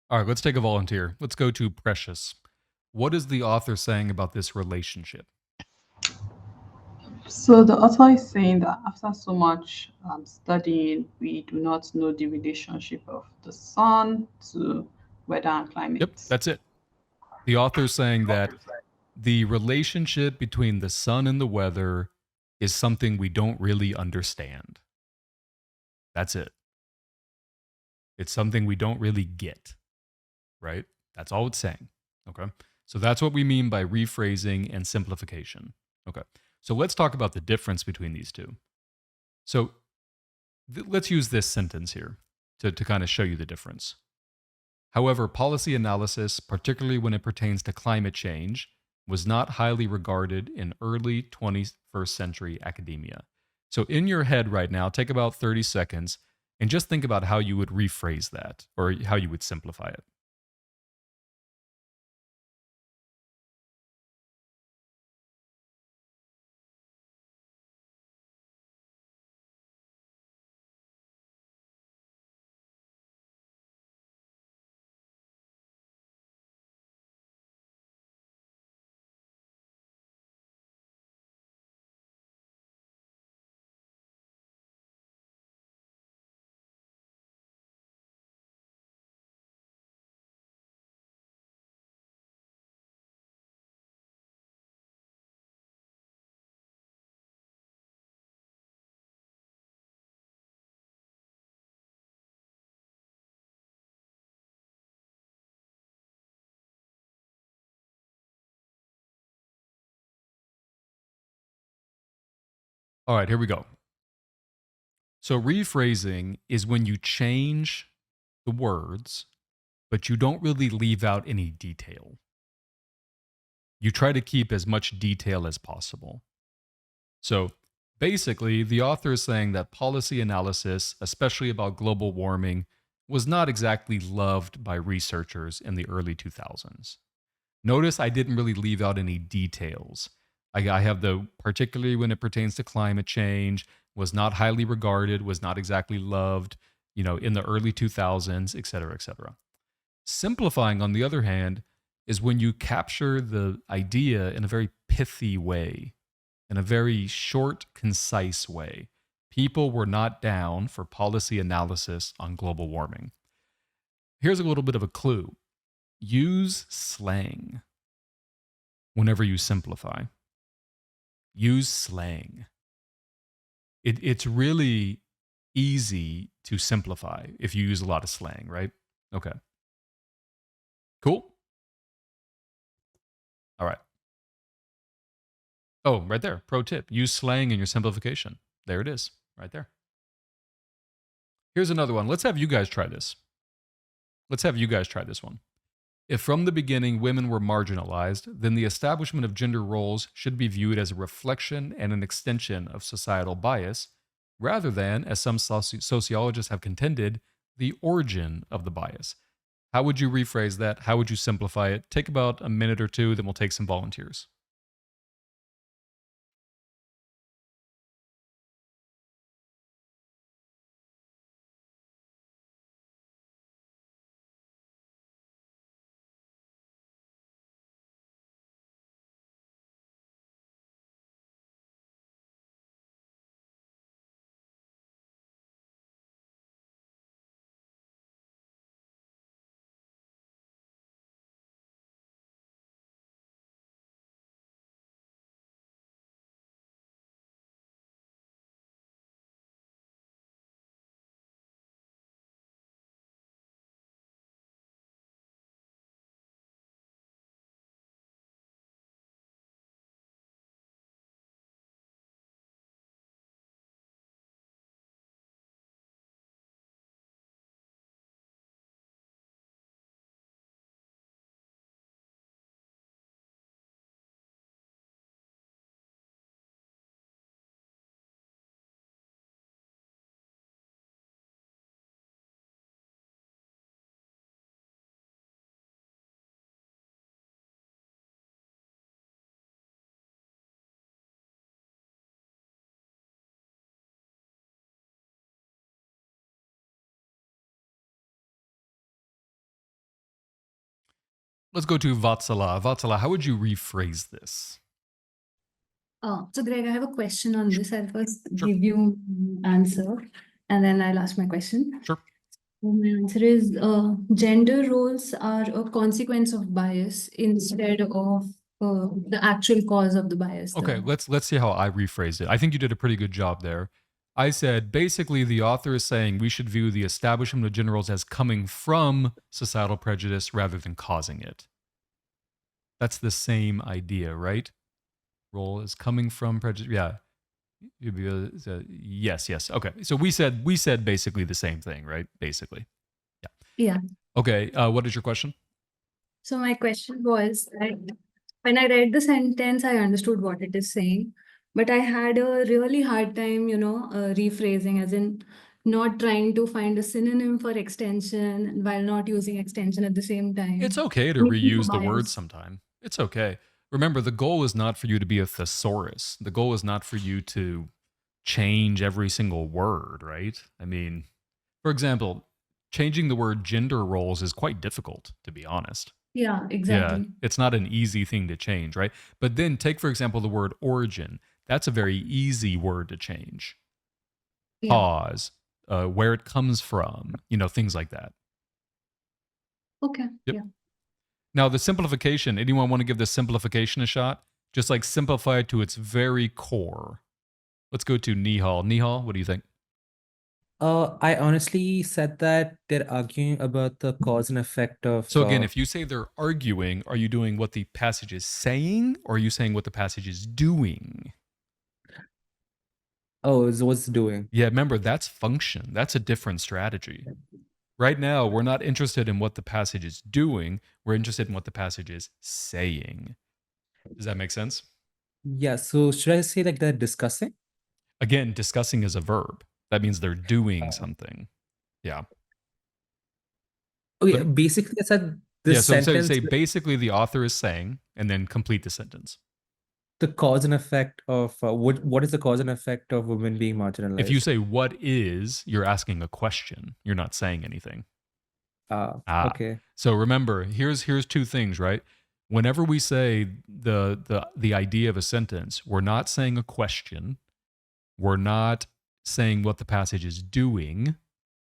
All right, let's take a volunteer. Let's go to Precious. What is the author saying about this relationship? So the author is saying that after so much studying, we do not know the relationship of the sun to weather and climate. Yep, that's it. The author is saying that the relationship between the sun and the weather is something we don't really understand. That's it. It's something we don't really get, right? That's all it's saying. Okay. So that's what we mean by rephrasing and simplification. Okay. So let's talk about the difference between these two. So let's use this sentence here to kind of show you the difference. However, policy analysis, particularly when it pertains to climate change, was not highly regarded in early 21st century academia. So in your head right now, take about 30 seconds and just think about how you would rephrase that or how you would simplify it. All right, here we go. So rephrasing is when you change the words, but you don't really leave out any detail. You try to keep as much detail as possible. So basically, the author is saying that policy analysis, especially about global warming, was not exactly loved by researchers in the early 2000s. Notice I didn't really leave out any details. I have the, particularly when it pertains to climate change, was not highly regarded, was not exactly loved, in the early 2000s, et cetera, et cetera. Simplifying, on the other hand, is when you capture the idea in a very pithy way, in a very short, concise way. People were not down for policy analysis on global warming. Here's a little bit of a clue. Use slang whenever you simplify. Use slang. It's really easy to simplify if you use a lot of slang, right? Okay. Cool? All right. Oh, right there. Pro tip. Use slang in your simplification. There it is. Right there. Here's another one. Let's have you guys try this. Let's have you guys try this one. If from the beginning women were marginalized, then the establishment of gender roles should be viewed as a reflection and an extension of societal bias, rather than, as some sociologists have contended, the origin of the bias. How would you rephrase that? How would you simplify it? Take about a minute or two, then we'll take some volunteers. Let's go to Vatsala. Vatsala, how would you rephrase this? So Greg, I have a question on this. I'll first give you answer and then I'll ask my question. Sure. So my answer is gender roles are a consequence of bias instead of the actual cause of the bias. Okay, let's see how I rephrased it. I think you did a pretty good job there. I said basically the author is saying we should view the establishment of gender roles as coming from societal prejudice rather than causing it. That's the same idea, right? Role is coming from prejudice. Yeah. Yes. Okay. So we said basically the same thing, right? Basically. Yeah. Yeah. Okay. What is your question? So my question was that when I read the sentence, I understood what it is saying, but I had a really hard time, rephrasing, as in not trying to find a synonym for extension while not using extension at the same time. It's okay to reuse the word sometime. It's okay. Remember, the goal is not for you to be a thesaurus. The goal is not for you to change every single word, right? I mean, for example, changing the word gender roles is quite difficult, to be honest. Yeah, exactly. Yeah, it's not an easy thing to change, right? But then take, for example, the word origin. That's a very easy word to change. Yeah. Cause, where it comes from, things like that. Okay. Yep. Yeah. Now, the simplification, anyone want to give the simplification a shot? Just like simplify it to its very core. Let's go to Nihal. Nihal, what do you think? I honestly said that they're arguing about the cause and effect of. So again, if you say they're arguing, are you doing what the passage is saying, or are you saying what the passage is doing? Oh, it was doing. Yeah, remember, that's function. That's a different strategy. Right now, we're not interested in what the passage is doing. We're interested in what the passage is saying. Does that make sense? Yeah, so should I say like they're discussing? Again, discussing is a verb. That means they're doing something. Yeah. Okay, But- basically I said yeah, this so sentence, say basically the author is saying, and then complete the sentence. the cause and effect of what is the cause and effect of women being marginalized? If you say what is, you're asking a question. You're not saying anything. Okay. So remember, here's two things, right? Whenever we say the idea of a sentence, we're not saying a question. We're not saying what the passage is doing,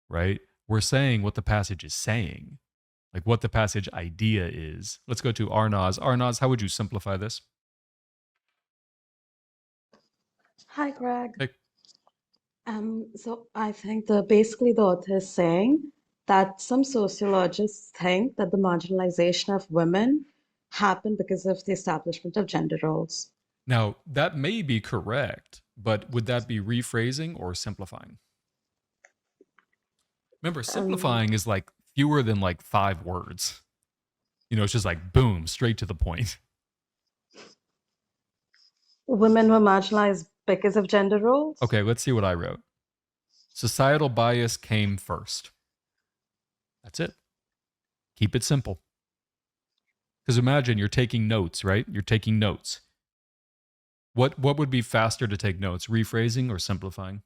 right? We're saying what the passage is saying, like what the passage idea is. Let's go to Arnaz. Arnaz, how would you simplify this? Hi, Greg. Hey. So I think basically the author is saying that some sociologists think that the marginalization of women happened because of the establishment of gender roles. Now, that may be correct, but would that be rephrasing or simplifying? Remember, simplifying is like fewer than like 5 words. It's just like boom, straight to the point. Women were marginalized because of gender roles? Okay, let's see what I wrote. Societal bias came first. That's it. Keep it simple. Because imagine you're taking notes, right? You're taking notes. What would be faster to take notes, rephrasing or simplifying?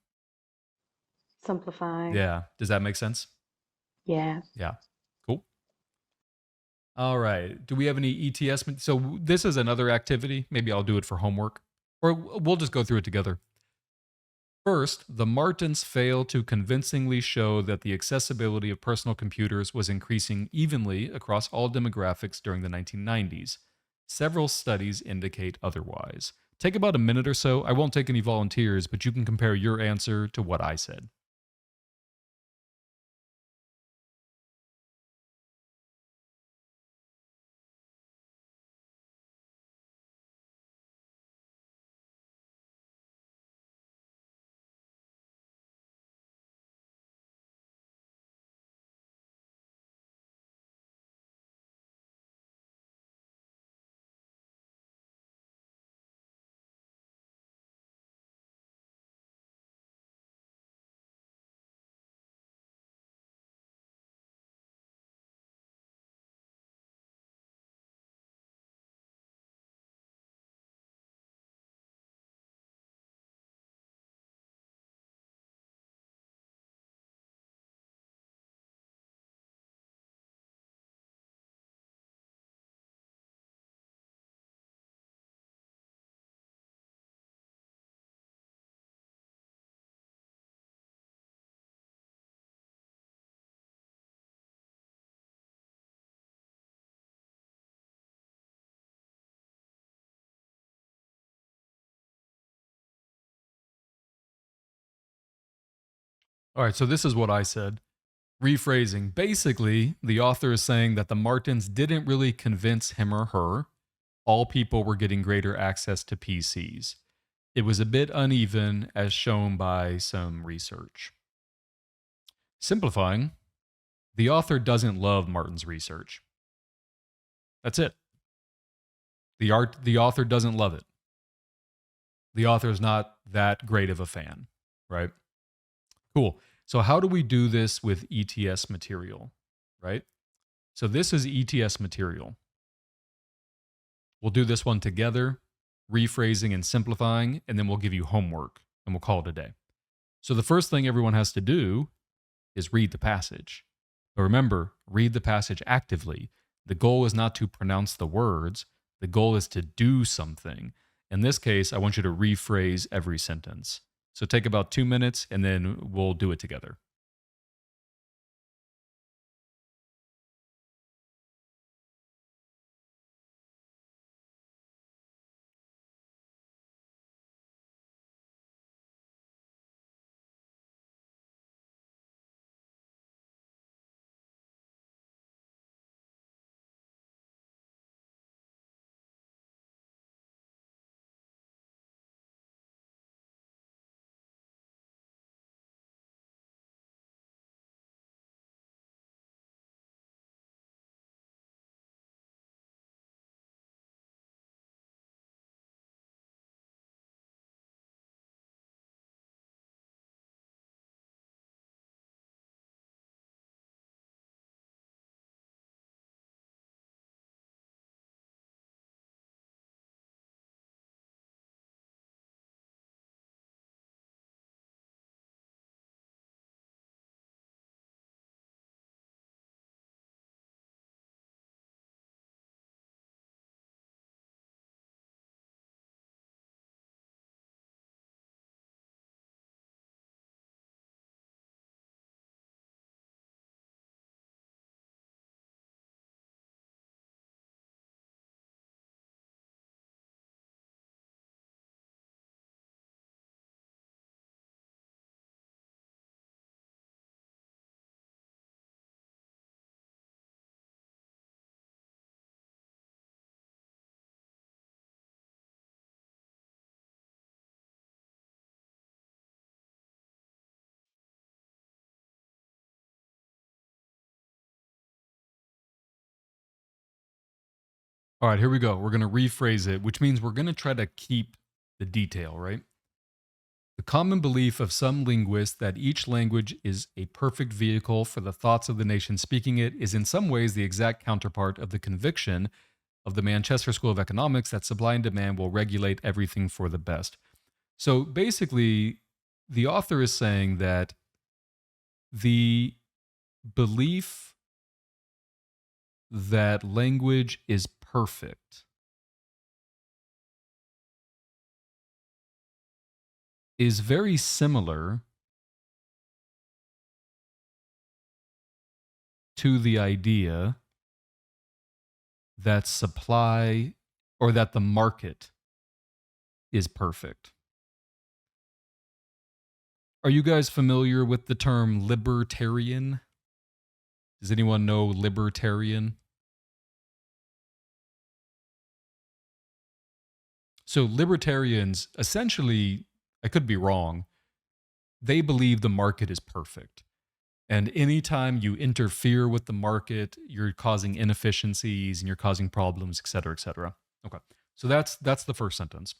Simplifying. Yeah. Does that make sense? Yeah. Yeah. Cool. All right. Do we have any ETS? So this is another activity. Maybe I'll do it for homework, or we'll just go through it together. First, the Martins failed to convincingly show that the accessibility of personal computers was increasing evenly across all demographics during the 1990s. Several studies indicate otherwise. Take about a minute or so. I won't take any volunteers, but you can compare your answer to what I said. All right, so this is what I said. Rephrasing. Basically, the author is saying that the Martins didn't really convince him or her. All people were getting greater access to PCs. It was a bit uneven, as shown by some research. Simplifying, the author doesn't love Martin's research. That's it. The author doesn't love it. The author is not that great of a fan, right? Cool. So how do we do this with ETS material, right? So this is ETS material. We'll do this one together, rephrasing and simplifying, and then we'll give you homework and we'll call it a day. So the first thing everyone has to do is read the passage. But remember, read the passage actively. The goal is not to pronounce the words. The goal is to do something. In this case, I want you to rephrase every sentence. So take about 2 minutes and then we'll do it together. All right, here we go. We're going to rephrase it, which means we're going to try to keep the detail, right? The common belief of some linguists that each language is a perfect vehicle for the thoughts of the nation speaking it is in some ways the exact counterpart of the conviction of the Manchester School of Economics that supply and demand will regulate everything for the best. So basically, the author is saying that the belief that language is perfect is very similar to the idea that supply or that the market is perfect. Are you guys familiar with the term libertarian? Does anyone know libertarian? So libertarians essentially, I could be wrong, they believe the market is perfect. And anytime you interfere with the market, you're causing inefficiencies and you're causing problems, et cetera, et cetera. Okay, so that's the first sentence.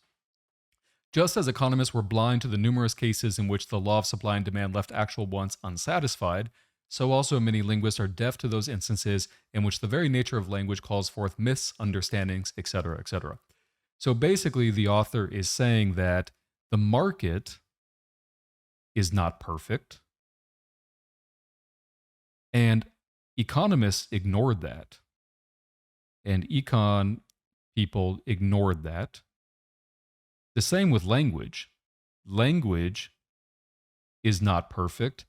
Just as economists were blind to the numerous cases in which the law of supply and demand left actual wants unsatisfied, so also many linguists are deaf to those instances in which the very nature of language calls forth misunderstandings, et cetera, et cetera. So basically, the author is saying that the market is not perfect. And economists ignored that. And econ people ignored that. The same with language. Language is not perfect,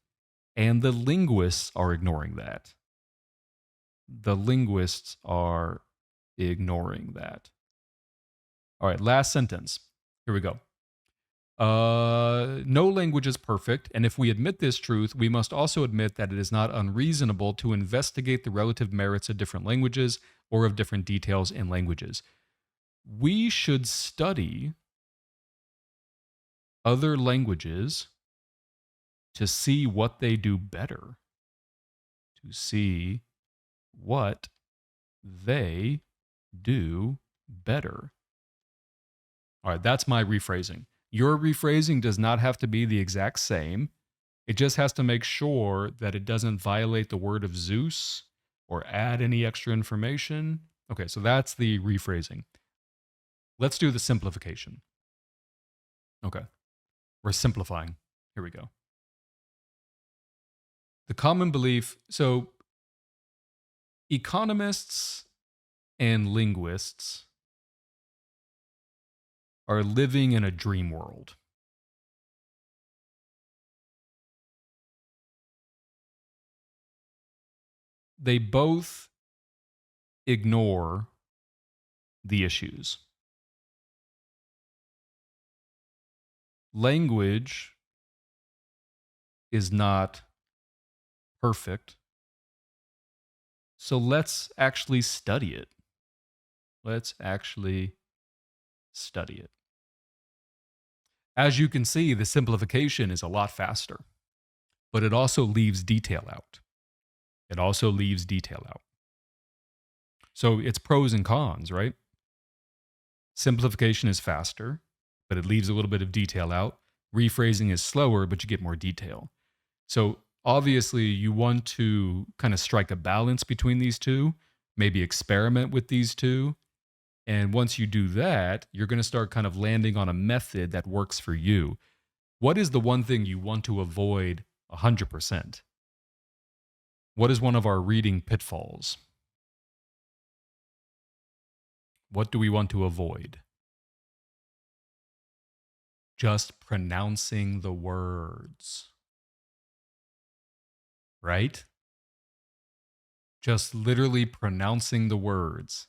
and the linguists are ignoring that. The linguists are ignoring that. All right, last sentence. Here we go. No language is perfect, and if we admit this truth, we must also admit that it is not unreasonable to investigate the relative merits of different languages or of different details in languages. We should study other languages to see what they do better, to see what they do better. All right, that's my rephrasing. Your rephrasing does not have to be the exact same. It just has to make sure that it doesn't violate the word of Zeus or add any extra information. Okay, so that's the rephrasing. Let's do the simplification. Okay, we're simplifying. Here we go. The common belief, so economists and linguists are living in a dream world. They both ignore the issues. Language is not perfect. So let's actually study it. Let's actually study it. As you can see, the simplification is a lot faster, but it also leaves detail out. It also leaves detail out. So it's pros and cons, right? Simplification is faster, but it leaves a little bit of detail out. Rephrasing is slower, but you get more detail. So obviously you want to kind of strike a balance between these two, maybe experiment with these two. And once you do that, you're going to start kind of landing on a method that works for you. What is the one thing you want to avoid 100%? What is one of our reading pitfalls? What do we want to avoid? Just pronouncing the words. Right? Just literally pronouncing the words.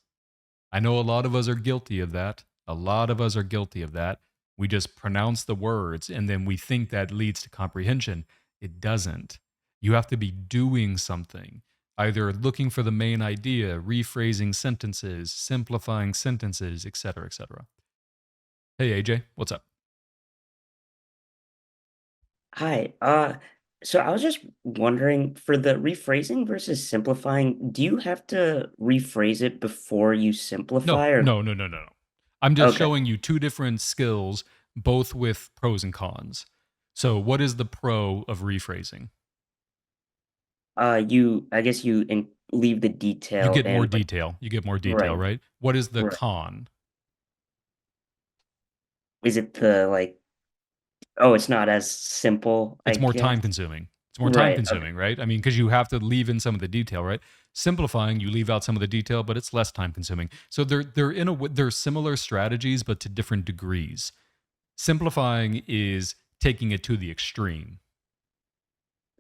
I know a lot of us are guilty of that. A lot of us are guilty of that. We just pronounce the words and then we think that leads to comprehension. It doesn't. You have to be doing something, either looking for the main idea, rephrasing sentences, simplifying sentences, etc., etc. Hey, AJ, what's up? Hi. So I was just wondering, for the rephrasing versus simplifying, do you have to rephrase it before you simplify, or No. I'm just okay? showing you two different skills, both with pros and cons. So what is the pro of rephrasing? I guess leave the You detail get more in, but detail. You get more detail, right, right? What is the right. con? Is it the like? Oh, it's not as simple, I It's more guess. time consuming. It's more time Right. Okay. consuming, right? I mean, because you have to leave in some of the detail, right? Simplifying, you leave out some of the detail, but it's less time consuming. So they're similar strategies, but to different degrees. Simplifying is taking it to the extreme.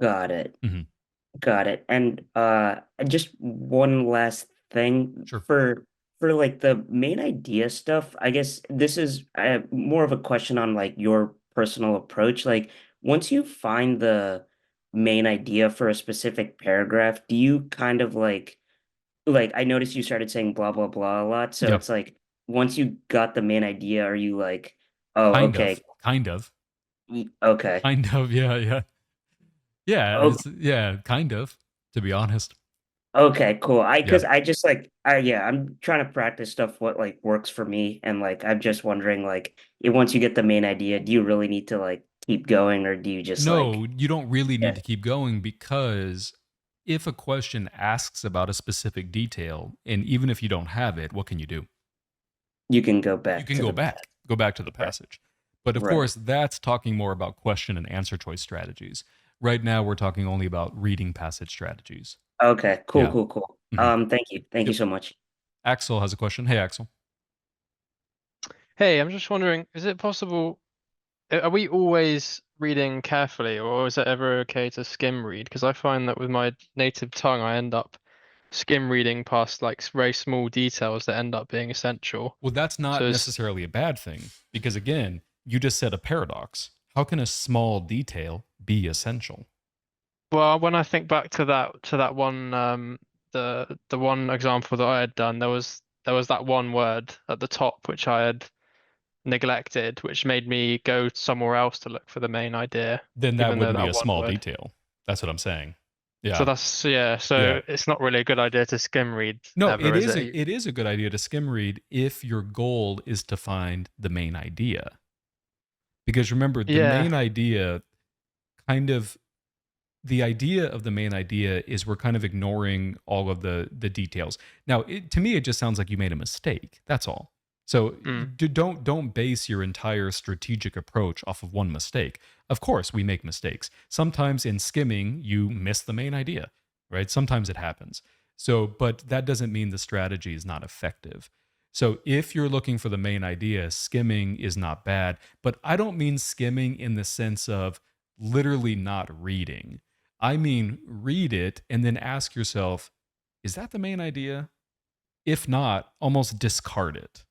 Got it. Mhm. Got it. And just one last thing Sure. for like the main idea stuff, I guess this is more of a question on like your personal approach. Like once you find the main idea for a specific paragraph, do you kind of like I noticed you started saying blah blah blah a lot, so Yep. it's like once you got the main idea, are you like, oh, Kind okay, of. Kind of. okay. Kind of. Yeah. Yeah, kind of, to be honest. Okay, cool. Yeah. Because I just like, yeah, I'm trying to practice stuff what like works for me, and like I'm just wondering, like, once you get the main idea, do you really need to like keep going, or do you just No, like, you don't really yeah, need to keep going because if a question asks about a specific detail, and even if you don't have it, what can you do? you can go You back can to go the back to the right, passage. But of right. course, that's talking more about question and answer choice strategies. Right now, we're talking only about reading passage strategies. Okay, cool, Yeah. cool, cool. Mhm. Thank you Yep. so much. Axel has a question. Hey, Axel. Hey, I'm just wondering, is it possible, are we always reading carefully, or is it ever okay to skim read? Because I find that with my native tongue, I end up skim reading past like very small details that end up being essential. Well, that's So not it's, necessarily a bad thing because, again, you just said a paradox. How can a small detail be essential? well, when I think back to that one the one example that I had done, there was that one word at the top which I had neglected, which made me go somewhere else to look for the main idea, Then that even though wouldn't be that a one small word. detail. That's what I'm saying. So Yeah. that's yeah, Yeah. so it's not really a good idea to skim read No, ever, is it? it is a good idea to skim read if your goal is to find the main idea. Because remember, the Yeah. main idea kind of the idea of the main idea is we're kind of ignoring all of the details. Now, to me, it just sounds like you made a mistake. That's all. So Mm. don't base your entire strategic approach off of one mistake. Of course, we make mistakes. Sometimes in skimming, you miss the main idea, right? Sometimes it happens. So, but that doesn't mean the strategy is not effective. So, if you're looking for the main idea, skimming is not bad. But I don't mean skimming in the sense of literally not reading. I mean, read it and then ask yourself, is that the main idea? If not, almost discard it.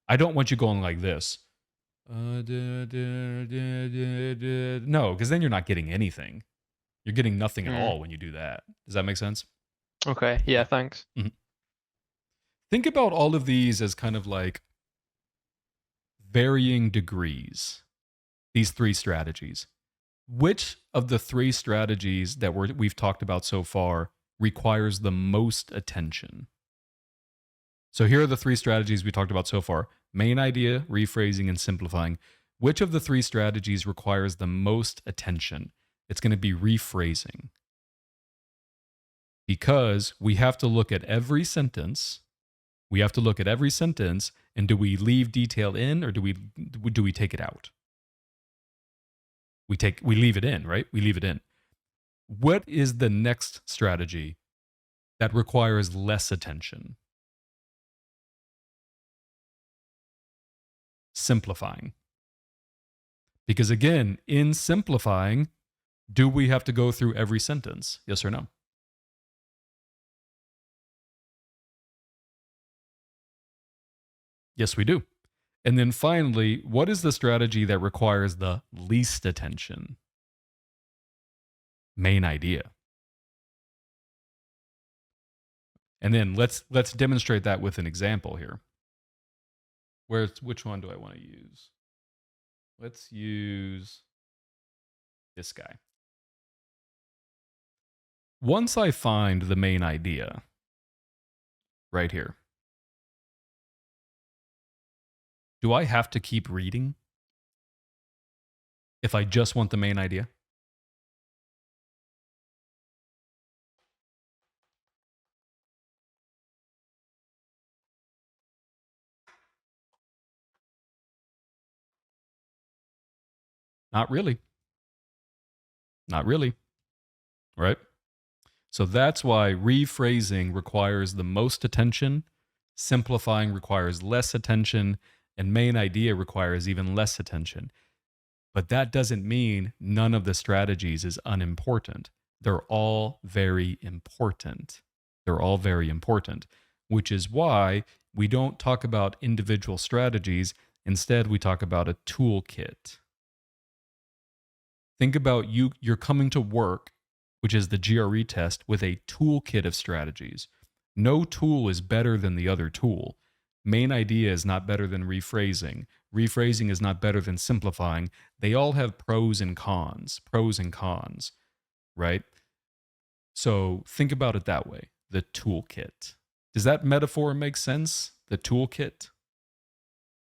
I don't want you going like this. No, because then you're not getting anything. You're getting nothing at Mm. all when you do that. Does that make sense? Okay. Yeah, thanks. Mhm. Think about all of these as kind of like varying degrees, these three strategies. Which of the three strategies that we've talked about so far requires the most attention? So here are the three strategies we talked about so far: main idea, rephrasing, and simplifying. Which of the three strategies requires the most attention? It's going to be rephrasing. Because we have to look at every sentence. We have to look at every sentence, and do we leave detail in or do we take it out? We leave it in, right? We leave it in. What is the next strategy that requires less attention? Simplifying. Because again, in simplifying, do we have to go through every sentence? Yes or no? Yes, we do. And then finally, what is the strategy that requires the least attention? Main idea. And then let's demonstrate that with an example here. Which one do I want to use? Let's use this guy. Once I find the main idea, right here, do I have to keep reading if I just want the main idea? Not really. Not really. Right? So that's why rephrasing requires the most attention, simplifying requires less attention, and main idea requires even less attention. But that doesn't mean none of the strategies is unimportant. They're all very important. They're all very important, which is why we don't talk about individual strategies. Instead, we talk about a toolkit. Think about you're coming to work, which is the GRE test, with a toolkit of strategies. No tool is better than the other tool. Main idea is not better than rephrasing. Rephrasing is not better than simplifying. They all have pros and cons, right? So think about it that way, the toolkit. Does that metaphor make sense? The toolkit?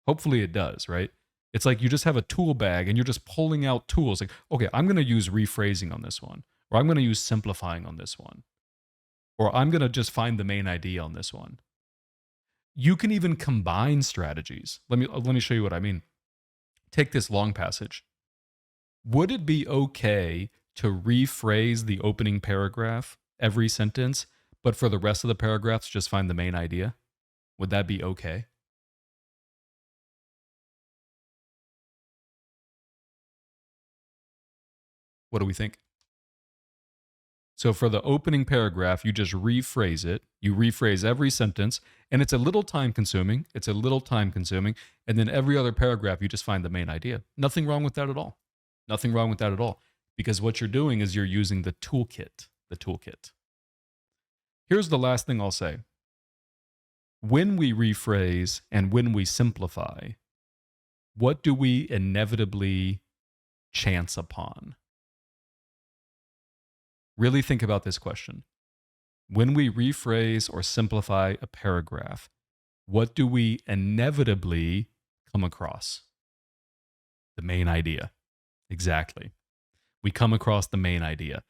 Hopefully it does, right? It's like you just have a tool bag and you're just pulling out tools. Like, okay, I'm going to use rephrasing on this one, or I'm going to use simplifying on this one, or I'm going to just find the main idea on this one. You can even combine strategies. Let me show you what I mean. Take this long passage. Would it be okay to rephrase the opening paragraph every sentence, but for the rest of the paragraphs, just find the main idea? Would that be okay? What do we think? So for the opening paragraph, you just rephrase it. You rephrase every sentence, and it's a little time consuming. And then every other paragraph, you just find the main idea. Nothing wrong with that at all. Nothing wrong with that at all. Because what you're doing is you're using the toolkit. Here's the last thing I'll say. When we rephrase and when we simplify, what do we inevitably chance upon? Really think about this question. When we rephrase or simplify a paragraph, what do we inevitably come across? The main idea. Exactly. We come across the main idea.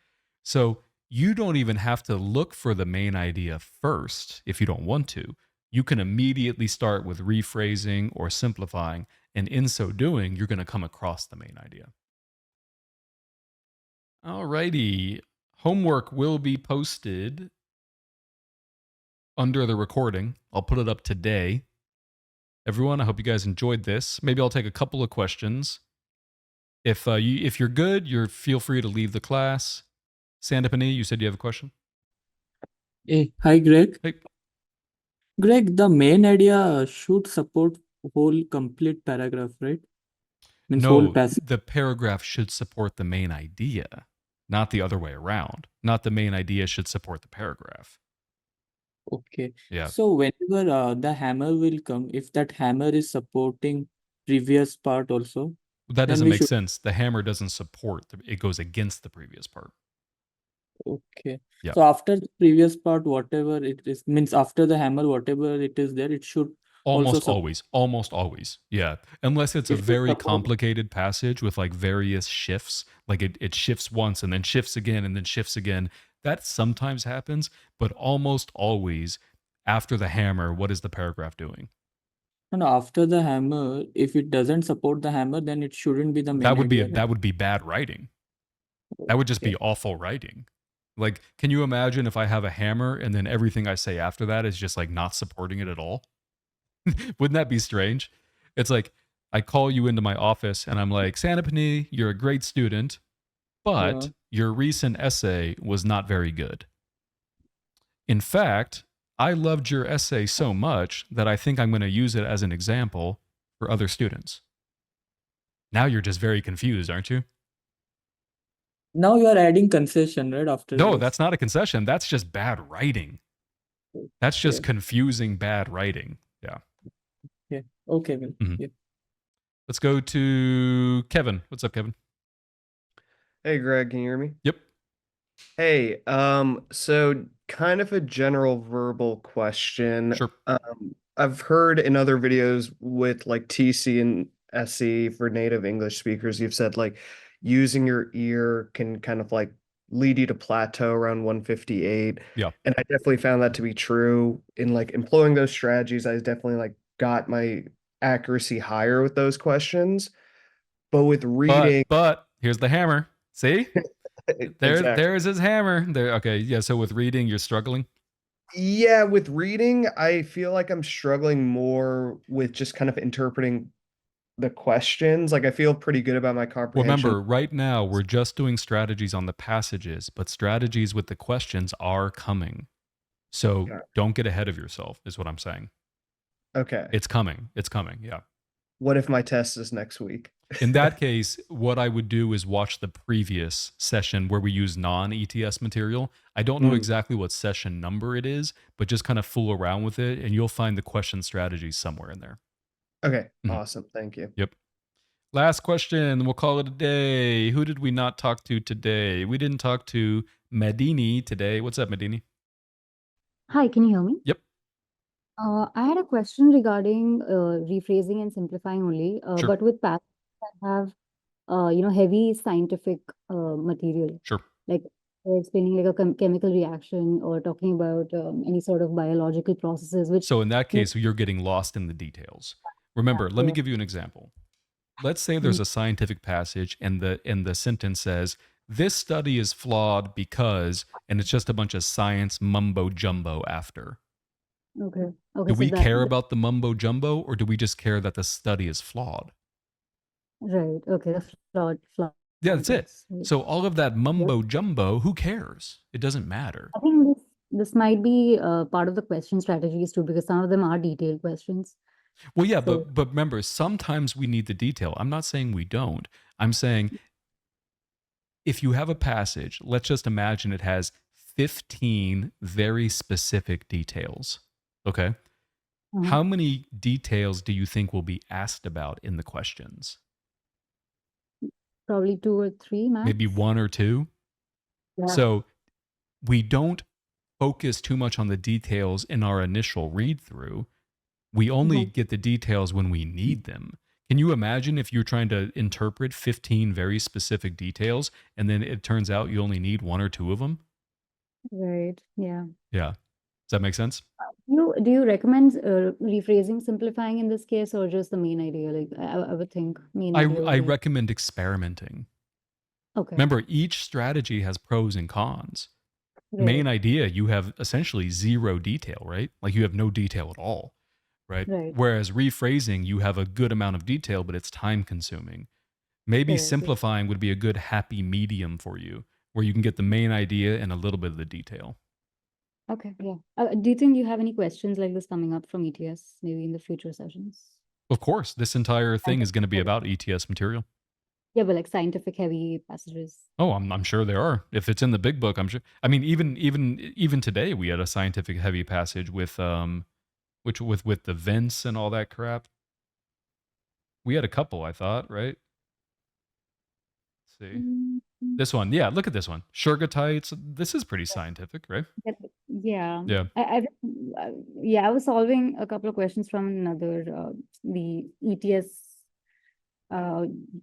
So you don't even have to look for the main idea first if you don't want to. You can immediately start with rephrasing or simplifying, and in so doing, you're going to come across the main idea. Alrighty. Homework will be posted under the recording. I'll put it up today. Everyone, I hope you guys enjoyed this. Maybe I'll take a couple of questions. If you're good, feel free to leave the class. Sandipani, you said you have a question? Hey, hi Greg. Hey. Greg, the main idea should support whole complete paragraph, right? Means whole No, passage. the paragraph should support the main idea, not the other way around. Not the main idea should support the paragraph. Okay. Yeah. So whenever the hammer will come, if that hammer is supporting previous part also, That then doesn't we make should. sense. The hammer doesn't support, it goes against the previous part. Okay. Yeah. So after the previous part, whatever it is, means after the hammer, whatever it is there, it should also Almost always. Yeah. Unless it's a it should very support. complicated passage with like various shifts, like it shifts once and then shifts again and then shifts again. That sometimes happens, but almost always after the hammer, what is the paragraph doing? No, after the hammer, if it doesn't support the hammer, then it shouldn't be the main idea, right? That would be bad writing. That would just be awful writing. Like, can you imagine if I have a hammer and then everything I say after that is just like not supporting it at all? Wouldn't that be strange? It's like I call you into my office and I'm like, Sandipani, you're a great student, but Yeah. your recent essay was not very good. In fact, I loved your essay so much that I think I'm going to use it as an example for other students. Now you're just very confused, aren't you? Now you are adding concession, right? After No, this. that's not a concession. That's just bad writing. That's just Okay. confusing bad writing. Yeah. Yeah. Okay, well, Mhm. yeah. Let's go to Kevin. What's up, Kevin? Hey, Greg, can you hear me? Yep. Hey, so kind of a general verbal question. Sure. I've heard in other videos with like TC and SE for native English speakers, you've said like using your ear can kind of like lead you to plateau around 158. Yeah. And I definitely found that to be true in like employing those strategies. I definitely like got my accuracy higher with those questions. But with reading, But here's the hammer. See? exactly. There's his hammer. There. Okay. Yeah. So with reading, you're struggling. Yeah, with reading, I feel like I'm struggling more with just kind of interpreting the questions. Like I feel pretty good about my Well, comprehension. remember, right now we're just doing strategies on the passages, but strategies with the questions are coming. So Okay. don't get ahead of yourself, is what I'm saying. Okay. It's coming. It's coming. Yeah. What if my test is next week? In that case, what I would do is watch the previous session where we use non-ETS material. I don't know exactly what session number it is, but just kind of fool around with it and you'll find the question strategy somewhere in there. Okay, Mhm. awesome. Thank you. Yep. Last question. We'll call it a day. Who did we not talk to today? We didn't talk to Medini today. What's up, Medini? Hi, can you hear me? Yep. I had a question regarding rephrasing and simplifying only, Sure. but with passages that have, heavy scientific material, Sure. like explaining like a chemical reaction or talking about any sort of biological processes, which So in that case, you're getting lost in the details. Remember, let me give you an example. Let's say there's a scientific passage and the sentence says, this study is flawed because, and it's just a bunch of science mumbo jumbo after. Okay. Do Okay. So we that, care about the mumbo jumbo or do we just care that the study is flawed? right. Okay. The flawed. Yeah, that's it. Right. So all of that mumbo jumbo, who cares? It doesn't matter. I think this might be part of the question strategies too, because some of them are detailed questions. Well, yeah, So but remember, sometimes we need the detail. I'm not saying we don't. I'm saying if you have a passage, let's just imagine it has 15 very specific details. Okay. How many details do you think will be asked about in the questions? probably 2 or 3 max. Maybe 1 or 2. Yeah. So we don't focus too much on the details in our initial read through. We only get the details when we need them. Can you imagine if you're trying to interpret 15 very specific details and then it turns out you only need 1 or 2 of them? Right. Yeah. Yeah. Does that make sense? Do you recommend rephrasing, simplifying in this case, or just the main idea? Like I would think main idea. I would be- recommend experimenting. Okay. Remember, each strategy has pros and cons. Right. Main idea, you have essentially 0 detail, right? Like you have no detail at all, right? Right. Whereas rephrasing, you have a good amount of detail, but it's time consuming. Maybe Correct, yeah. simplifying would be a good happy medium for you, where you can get the main idea and a little bit of the detail. Okay. Yeah. Do you think you have any questions like this coming up from ETS maybe in the future sessions? Of course, this entire thing is going to be about ETS material. Yeah, but like scientific heavy passages. Oh, I'm sure there are. If it's in the big book, I'm sure. I mean, even today we had a scientific heavy passage with with the vents and all that crap. We had a couple, I thought, right? Let's see. This one, yeah, look at this one. Sugartites. This is pretty scientific, right? Yeah. Yeah. I was solving a couple of questions from another the ETS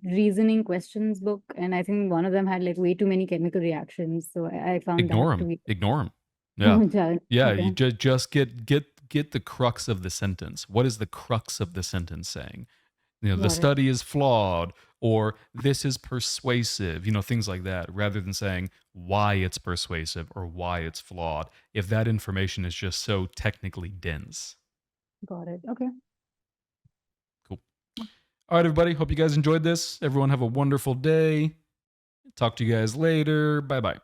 reasoning questions book, and I think one of them had like way too many chemical reactions. So I found Ignore that to them. be Ignore them. Yeah. challenging. Yeah. Okay. You just get the crux of the sentence. What is the crux of the sentence saying? You know, the Got it. study is flawed, or this is persuasive, you know, things like that, rather than saying why it's persuasive or why it's flawed, if that information is just so technically dense. Got it. Okay. Cool. All right, everybody. Hope you guys enjoyed this. Everyone have a wonderful day. Talk to you guys later. Bye-bye.